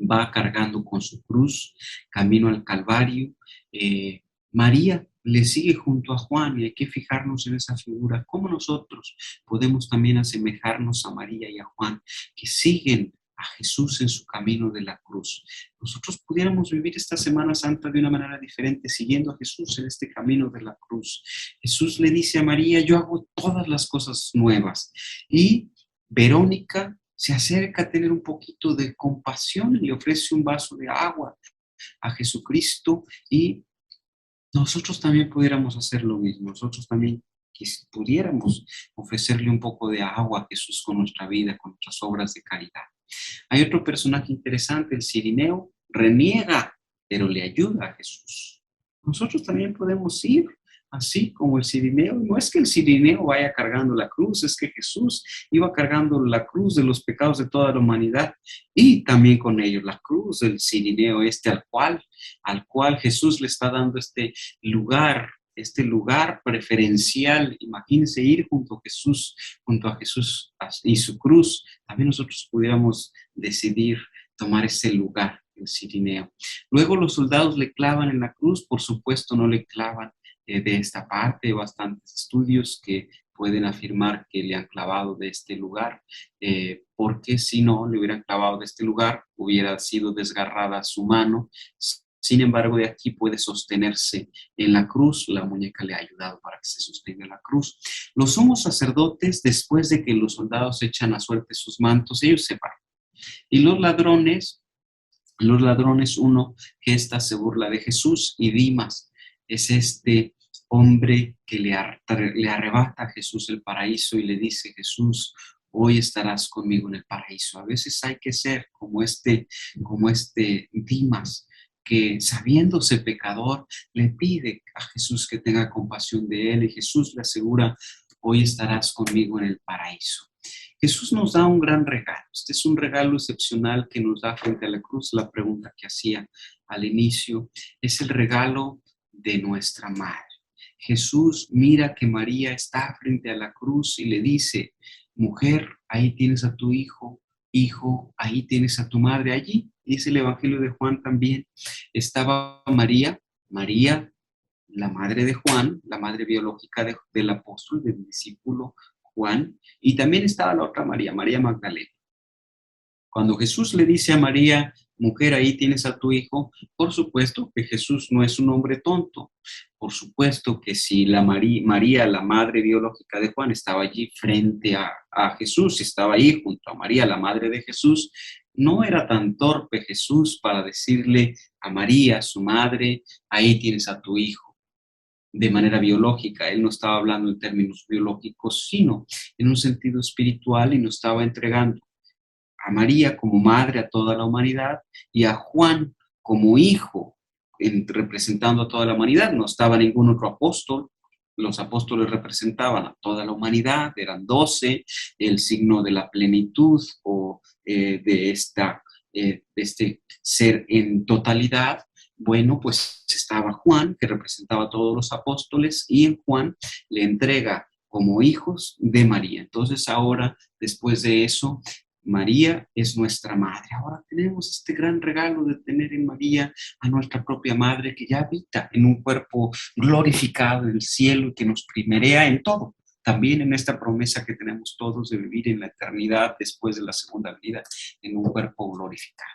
B: va cargando con su cruz, camino al Calvario. María le sigue junto a Juan, y hay que fijarnos en esa figura, cómo nosotros podemos también asemejarnos a María y a Juan, que siguen a Jesús en su camino de la cruz. Nosotros pudiéramos vivir esta Semana Santa de una manera diferente, siguiendo a Jesús en este camino de la cruz. Jesús le dice a María: yo hago todas las cosas nuevas. Y Verónica se acerca a tener un poquito de compasión y le ofrece un vaso de agua a Jesucristo, y nosotros también pudiéramos hacer lo mismo. Nosotros también pudiéramos ofrecerle un poco de agua a Jesús con nuestra vida, con nuestras obras de caridad. Hay otro personaje interesante, el Cirineo, reniega, pero le ayuda a Jesús. Nosotros también podemos ir así como el Cirineo. No es que el Cirineo vaya cargando la cruz, es que Jesús iba cargando la cruz de los pecados de toda la humanidad, y también con ellos la cruz del Cirineo, al cual Jesús le está dando este lugar preferencial. Imagínense ir junto a Jesús y su cruz. También nosotros pudiéramos decidir tomar ese lugar, el Cirineo. Luego los soldados le clavan en la cruz. Por supuesto, no le clavan de esta parte. Hay bastantes estudios que pueden afirmar que le han clavado de este lugar, porque si no le hubieran clavado de este lugar, hubiera sido desgarrada su mano. Sin embargo, de aquí puede sostenerse en la cruz. La muñeca le ha ayudado para que se sostenga en la cruz. Los sumos sacerdotes, después de que los soldados echan a suerte sus mantos, ellos se van. Y los ladrones, uno gesta, se burla de Jesús, y Dimas es este hombre que le arrebata a Jesús el paraíso y le dice: Jesús, hoy estarás conmigo en el paraíso. A veces hay que ser como este Dimas, que sabiéndose pecador le pide a Jesús que tenga compasión de él, y Jesús le asegura: hoy estarás conmigo en el paraíso. Jesús nos da un gran regalo. Este es un regalo excepcional que nos da frente a la cruz. La pregunta que hacía al inicio es el regalo de nuestra madre. Jesús mira que María está frente a la cruz y le dice: mujer, ahí tienes a tu hijo, hijo, ahí tienes a tu madre. Allí, dice el Evangelio de Juan también, estaba María, la madre de Juan, la madre biológica del apóstol, del discípulo Juan, y también estaba la otra María, María Magdalena. Cuando Jesús le dice a María: mujer, ahí tienes a tu hijo, por supuesto que Jesús no es un hombre tonto. Por supuesto que si María, la madre biológica de Juan, estaba allí frente a Jesús, estaba ahí junto a María, la madre de Jesús, no era tan torpe Jesús para decirle a María, su madre: ahí tienes a tu hijo, de manera biológica. Él no estaba hablando en términos biológicos, sino en un sentido espiritual, y nos estaba entregando a María como madre a toda la humanidad, y a Juan como hijo, representando a toda la humanidad. No estaba ningún otro apóstol. los apóstoles representaban a toda la humanidad, eran 12, el signo de la plenitud o de este ser en totalidad. Bueno, pues estaba Juan, que representaba a todos los apóstoles, y en Juan le entrega como hijos de María. Entonces ahora, después de eso, María es nuestra madre. Ahora tenemos este gran regalo de tener en María a nuestra propia madre, que ya habita en un cuerpo glorificado en el cielo y que nos primerea en todo. También en esta promesa que tenemos todos de vivir en la eternidad después de la segunda vida en un cuerpo glorificado.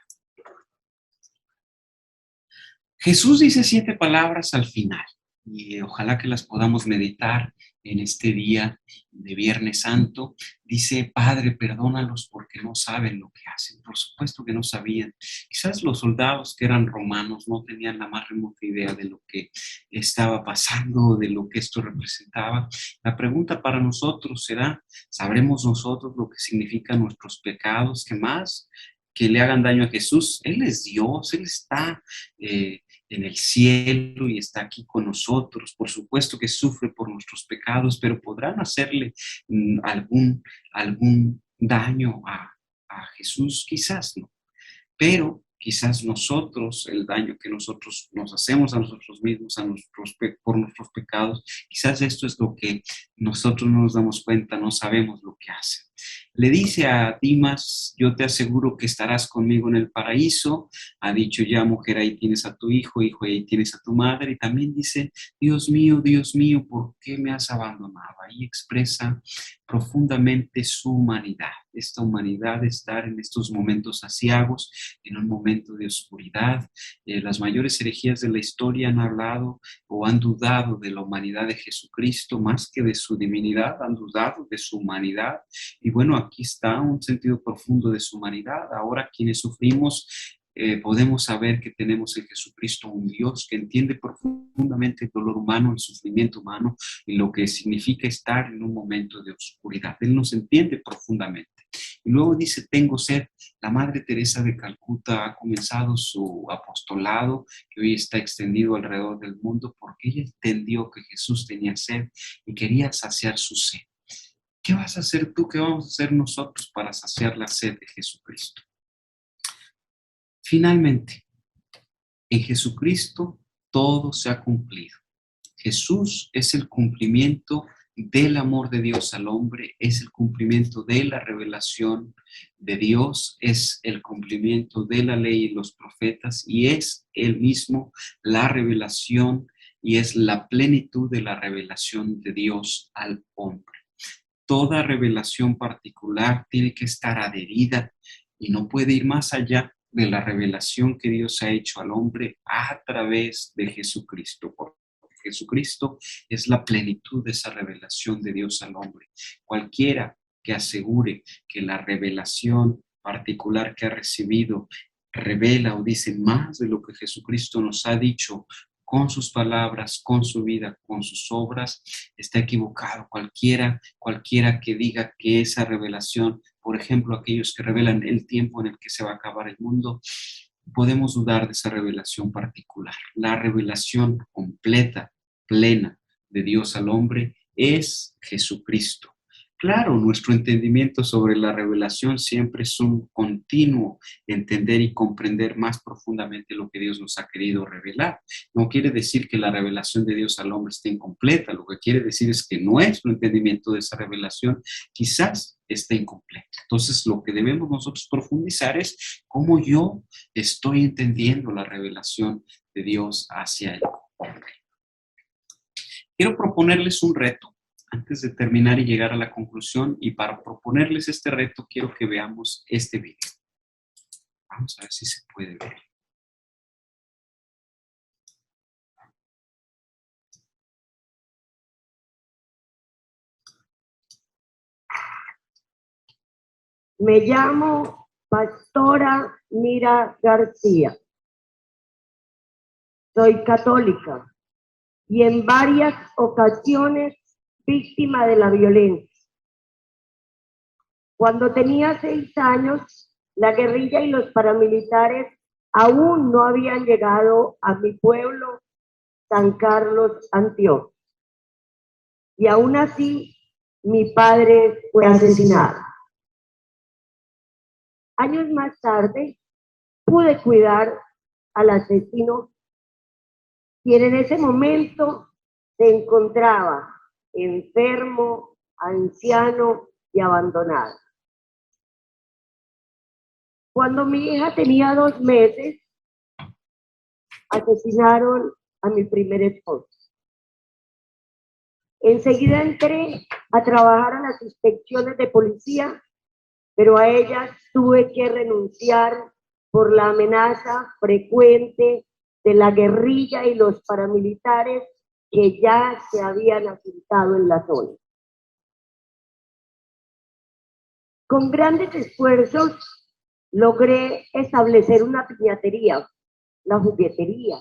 B: Jesús dice 7 palabras al final y ojalá que las podamos meditar en este día de Viernes Santo. Dice: Padre, perdónalos porque no saben lo que hacen. Por supuesto que no sabían. Quizás los soldados que eran romanos no tenían la más remota idea de lo que estaba pasando, de lo que esto representaba. La pregunta para nosotros será: ¿sabremos nosotros lo que significan nuestros pecados? ¿Qué más? Que le hagan daño a Jesús. Él es Dios, Él está en el cielo y está aquí con nosotros. Por supuesto que sufre por nuestros pecados, pero podrán hacerle algún daño a Jesús, quizás no. Pero quizás nosotros, el daño que nosotros nos hacemos a nosotros mismos, por nuestros pecados, quizás esto es lo que nosotros no nos damos cuenta, no sabemos lo que hace. Le dice a Dimas: yo te aseguro que estarás conmigo en el paraíso. Ha dicho ya: mujer, ahí tienes a tu hijo, hijo, ahí tienes a tu madre. Y también dice: Dios mío, ¿por qué me has abandonado? Ahí expresa profundamente su humanidad, esta humanidad de estar en estos momentos aciagos, en un momento de oscuridad. Las mayores herejías de la historia han hablado o han dudado de la humanidad de Jesucristo más que de su divinidad, han dudado de su humanidad. Y bueno, aquí está un sentido profundo de su humanidad. Ahora quienes sufrimos, podemos saber que tenemos en Jesucristo un Dios que entiende profundamente el dolor humano, el sufrimiento humano y lo que significa estar en un momento de oscuridad. Él nos entiende profundamente. Y luego dice: tengo sed. La Madre Teresa de Calcuta ha comenzado su apostolado, que hoy está extendido alrededor del mundo, porque ella entendió que Jesús tenía sed y quería saciar su sed. ¿Qué vas a hacer tú? ¿Qué vamos a hacer nosotros para saciar la sed de Jesucristo? Finalmente, en Jesucristo todo se ha cumplido. Jesús es el cumplimiento del amor de Dios al hombre, es el cumplimiento de la revelación de Dios, es el cumplimiento de la ley y los profetas, y es él mismo la revelación y es la plenitud de la revelación de Dios al hombre. Toda revelación particular tiene que estar adherida y no puede ir más allá de la revelación que Dios ha hecho al hombre a través de Jesucristo. Porque Jesucristo es la plenitud de esa revelación de Dios al hombre. Cualquiera que asegure que la revelación particular que ha recibido revela o dice más de lo que Jesucristo nos ha dicho con sus palabras, con su vida, con sus obras, está equivocado. Cualquiera que diga que esa revelación, por ejemplo, aquellos que revelan el tiempo en el que se va a acabar el mundo, podemos dudar de esa revelación particular. La revelación completa, plena de Dios al hombre es Jesucristo. Claro, nuestro entendimiento sobre la revelación siempre es un continuo entender y comprender más profundamente lo que Dios nos ha querido revelar. No quiere decir que la revelación de Dios al hombre esté incompleta, lo que quiere decir es que nuestro entendimiento de esa revelación quizás esté incompleto. Entonces, lo que debemos nosotros profundizar es cómo yo estoy entendiendo la revelación de Dios hacia el hombre. Quiero proponerles un reto antes de terminar y llegar a la conclusión, y para proponerles este reto quiero que veamos este video. Vamos a ver si se puede ver.
C: Me llamo Pastora Mira García. Soy católica y en varias ocasiones víctima de la violencia. Cuando tenía 6 años, la guerrilla y los paramilitares aún no habían llegado a mi pueblo, San Carlos, Antioquia. y aún así mi padre fue asesinado. Años más tarde pude cuidar al asesino, quien en ese momento se encontraba enfermo, anciano y abandonado. Cuando mi hija tenía 2 meses, asesinaron a mi primer esposo. Enseguida entré a trabajar a las inspecciones de policía, pero a ellas tuve que renunciar por la amenaza frecuente de la guerrilla y los paramilitares que ya se habían asentado en la zona. Con grandes esfuerzos logré establecer una piñatería, la juguetería,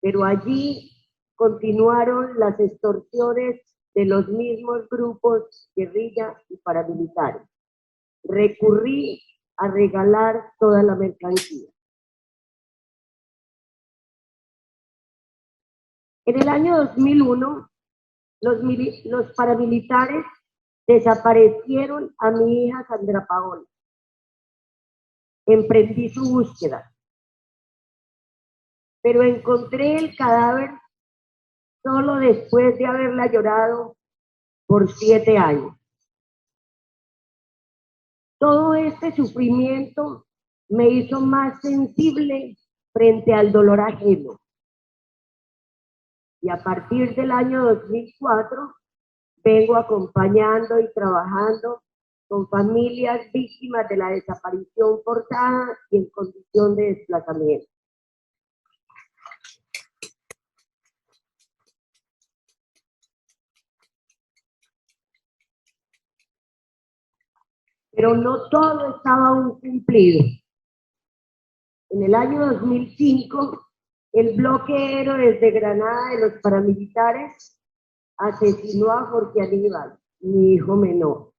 C: pero allí continuaron las extorsiones de los mismos grupos guerrilla y paramilitares. Recurrí a regalar toda la mercancía. En el año 2001, los paramilitares desaparecieron a mi hija Sandra Paola. Emprendí su búsqueda, pero encontré el cadáver solo después de haberla llorado por 7 años. Todo este sufrimiento me hizo más sensible frente al dolor ajeno. Y a partir del año 2004 vengo acompañando y trabajando con familias víctimas de la desaparición forzada y en condición de desplazamiento. Pero no todo estaba aún cumplido. En el año 2005, el bloque Héroes de Granada de los paramilitares asesinó a Jorge Aníbal, mi hijo menor.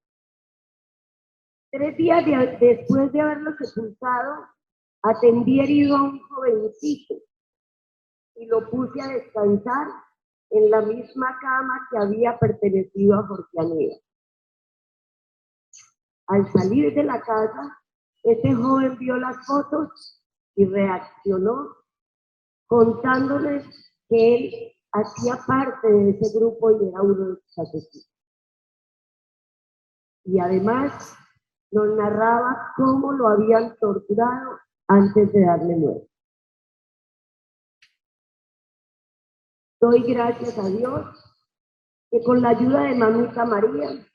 C: 3 días después de haberlo sepultado, atendí herido a un jovencito y lo puse a descansar en la misma cama que había pertenecido a Jorge Aníbal. Al salir de la casa, este joven vio las fotos y reaccionó contándoles que él hacía parte de ese grupo y era uno de los asesinos. Y además nos narraba cómo lo habían torturado antes de darle muerte. Doy gracias a Dios que con la ayuda de Mamita María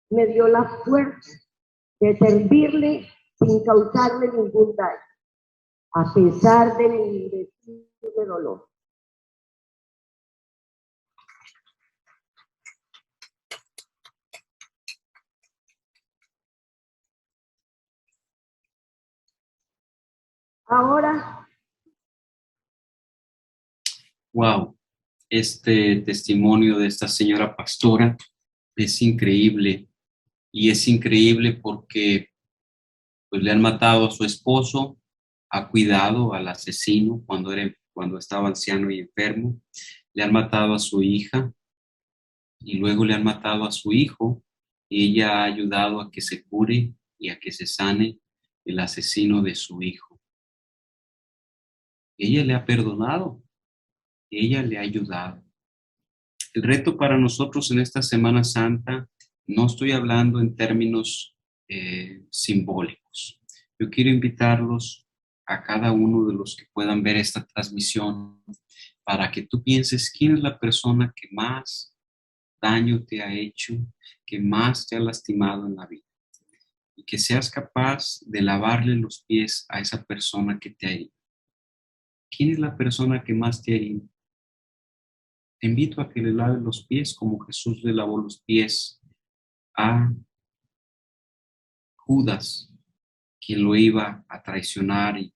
C: me dio la fuerza de servirle sin causarle ningún daño, a pesar de mi indecible dolor. Ahora,
B: Wow, este testimonio de esta señora pastora es increíble, y es increíble porque pues le han matado a su esposo, ha cuidado al asesino cuando estaba anciano y enfermo, le han matado a su hija y luego le han matado a su hijo, y ella ha ayudado a que se cure y a que se sane el asesino de su hijo. Ella le ha perdonado, ella le ha ayudado. El reto para nosotros en esta Semana Santa, no estoy hablando en términos simbólicos. Yo quiero invitarlos a cada uno de los que puedan ver esta transmisión para que tú pienses quién es la persona que más daño te ha hecho, que más te ha lastimado en la vida, y que seas capaz de lavarle los pies a esa persona que te ha herido. ¿Quién es la persona que más te ha herido? Te invito a que le laves los pies como Jesús le lavó los pies a Judas, quien lo iba a traicionar y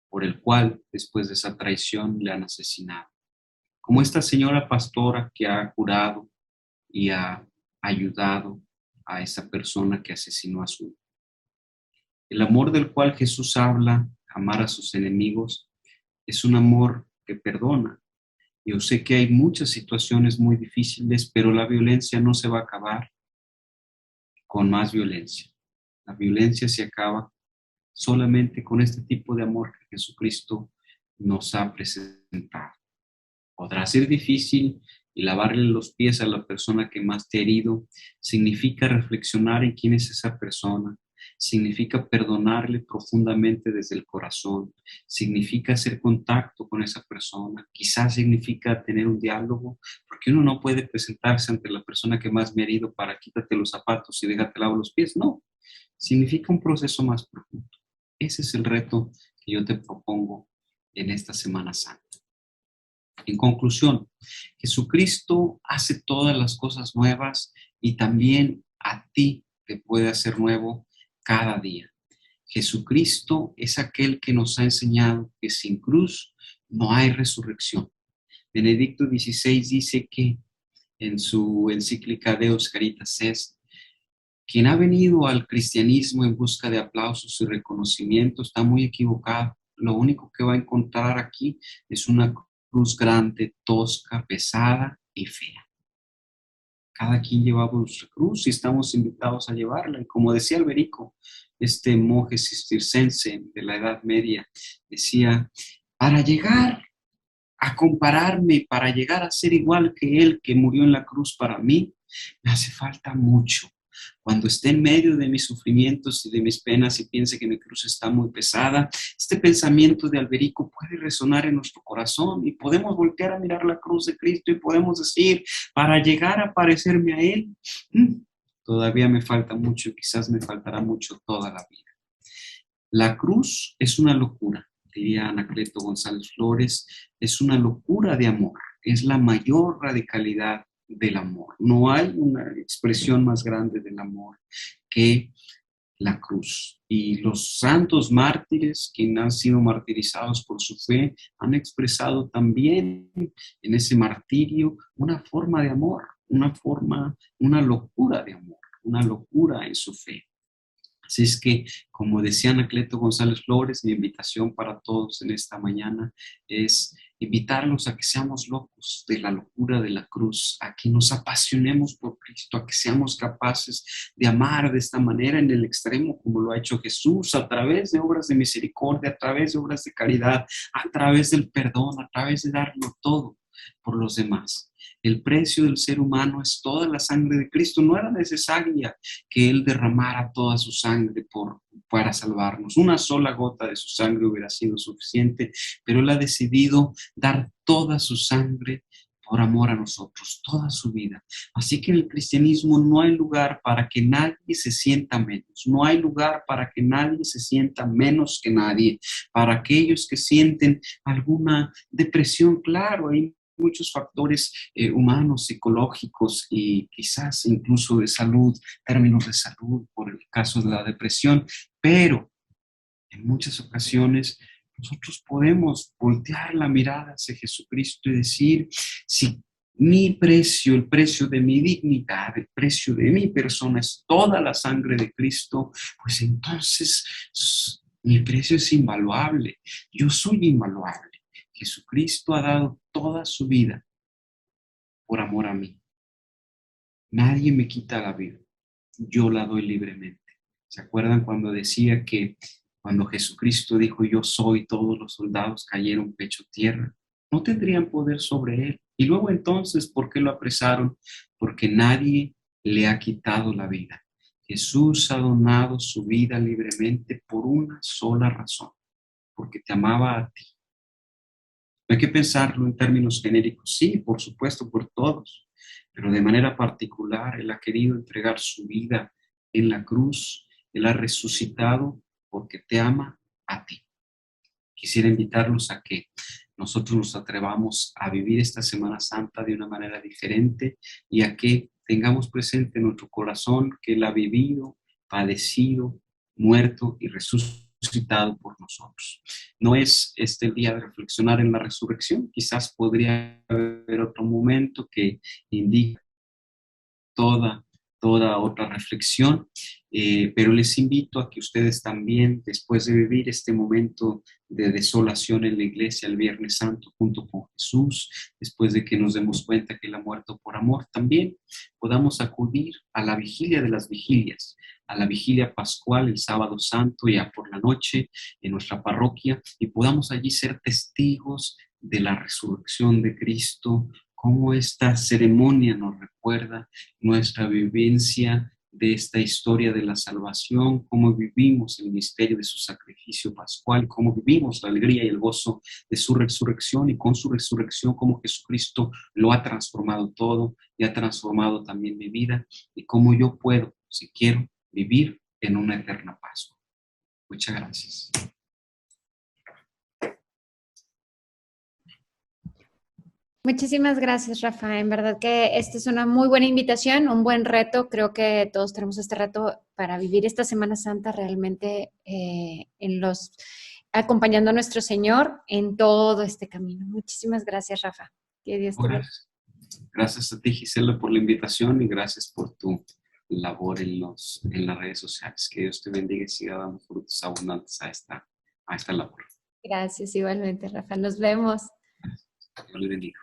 B: por el cual después de esa traición le han asesinado. Como esta señora pastora que ha curado y ha ayudado a esa persona que asesinó a su hijo. El amor del cual Jesús habla, amar a sus enemigos, es un amor que perdona, Yo sé que hay muchas situaciones muy difíciles, pero la violencia no se va a acabar con más violencia. La violencia se acaba solamente con este tipo de amor que Jesucristo nos ha presentado. Podrá ser difícil y lavarle los pies a la persona que más te ha herido significa reflexionar en quién es esa persona, significa perdonarle profundamente desde el corazón, significa hacer contacto con esa persona, quizás significa tener un diálogo, porque uno no puede presentarse ante la persona que más me ha herido para quítate los zapatos y déjate lavar los pies, no, significa un proceso más profundo. Ese es el reto que yo te propongo en esta Semana Santa. En conclusión, Jesucristo hace todas las cosas nuevas y también a ti te puede hacer nuevo cada día. Jesucristo es aquel que nos ha enseñado que sin cruz no hay resurrección. Benedicto XVI dice que en su encíclica Deus Caritas Est, quien ha venido al cristianismo en busca de aplausos y reconocimiento está muy equivocado. Lo único que va a encontrar aquí es una cruz grande, tosca, pesada y fea. Cada quien llevamos su cruz y estamos invitados a llevarla. Y como decía Alberico, este monje cisterciense de la Edad Media, decía, para llegar a compararme, para llegar a ser igual que él que murió en la cruz para mí, me hace falta mucho. Cuando esté en medio de mis sufrimientos y de mis penas y piense que mi cruz está muy pesada, este pensamiento de Alberico puede resonar en nuestro corazón y podemos voltear a mirar la cruz de Cristo y podemos decir, para llegar a parecerme a Él, todavía me falta mucho y quizás me faltará mucho toda la vida. La cruz es una locura, diría Anacleto González Flores, es una locura de amor, es la mayor radicalidad del amor. No hay una expresión más grande del amor que la cruz. Y los santos mártires, quienes han sido martirizados por su fe, han expresado también en ese martirio una forma de amor, una locura de amor, una locura en su fe. Así es que, como decía Anacleto González Flores, mi invitación para todos en esta mañana es invitarlos a que seamos locos de la locura de la cruz, a que nos apasionemos por Cristo, a que seamos capaces de amar de esta manera en el extremo como lo ha hecho Jesús, a través de obras de misericordia, a través de obras de caridad, a través del perdón, a través de darlo todo por los demás. El precio del ser humano es toda la sangre de Cristo. No era necesaria que Él derramara toda su sangre para salvarnos. Una sola gota de su sangre hubiera sido suficiente, pero Él ha decidido dar toda su sangre por amor a nosotros, toda su vida. Así que en el cristianismo no hay lugar para que nadie se sienta menos. No hay lugar para que nadie se sienta menos que nadie. Para aquellos que sienten alguna depresión, claro, hay muchos factores humanos, psicológicos y quizás incluso de salud, términos de salud por el caso de la depresión, pero en muchas ocasiones nosotros podemos voltear la mirada hacia Jesucristo y decir, si mi precio, el precio de mi dignidad, el precio de mi persona es toda la sangre de Cristo, pues entonces mi precio es invaluable, yo soy invaluable. Jesucristo ha dado toda su vida por amor a mí. Nadie me quita la vida, yo la doy libremente. ¿Se acuerdan cuando decía que cuando Jesucristo dijo yo soy, todos los soldados cayeron pecho tierra? No tendrían poder sobre él. Y luego entonces, ¿por qué lo apresaron? Porque nadie le ha quitado la vida. Jesús ha donado su vida libremente por una sola razón, porque te amaba a ti. No hay que pensarlo en términos genéricos, sí, por supuesto, por todos, pero de manera particular Él ha querido entregar su vida en la cruz, Él ha resucitado porque te ama a ti. Quisiera invitarlos a que nosotros nos atrevamos a vivir esta Semana Santa de una manera diferente y a que tengamos presente en nuestro corazón que Él ha vivido, padecido, muerto y resucitado por nosotros. No es este el día de reflexionar en la resurrección, quizás podría haber otro momento que indique toda otra reflexión, pero les invito a que ustedes también, después de vivir este momento de desolación en la iglesia el Viernes Santo junto con Jesús, después de que nos demos cuenta que Él ha muerto por amor, también podamos acudir a la vigilia de las vigilias, a la vigilia pascual el sábado santo, ya por la noche, en nuestra parroquia, y podamos allí ser testigos de la resurrección de Cristo, cómo esta ceremonia nos recuerda nuestra vivencia de esta historia de la salvación, cómo vivimos el misterio de su sacrificio pascual, cómo vivimos la alegría y el gozo de su resurrección, y con su resurrección cómo Jesucristo lo ha transformado todo y ha transformado también mi vida, y cómo yo puedo, si quiero, vivir en una eterna Pascua. Muchas gracias.
A: Muchísimas gracias, Rafa. En verdad que esta es una muy buena invitación, un buen reto. Creo que todos tenemos este reto para vivir esta Semana Santa realmente acompañando a nuestro Señor en todo este camino. Muchísimas gracias, Rafa. Que Dios te bendiga.
B: Gracias a ti, Gisela, por la invitación, y gracias por tu labor en las redes sociales. Que Dios te bendiga y siga dando frutos abundantes a esta labor.
A: Gracias igualmente, Rafa. Nos vemos.
B: Dios le bendiga.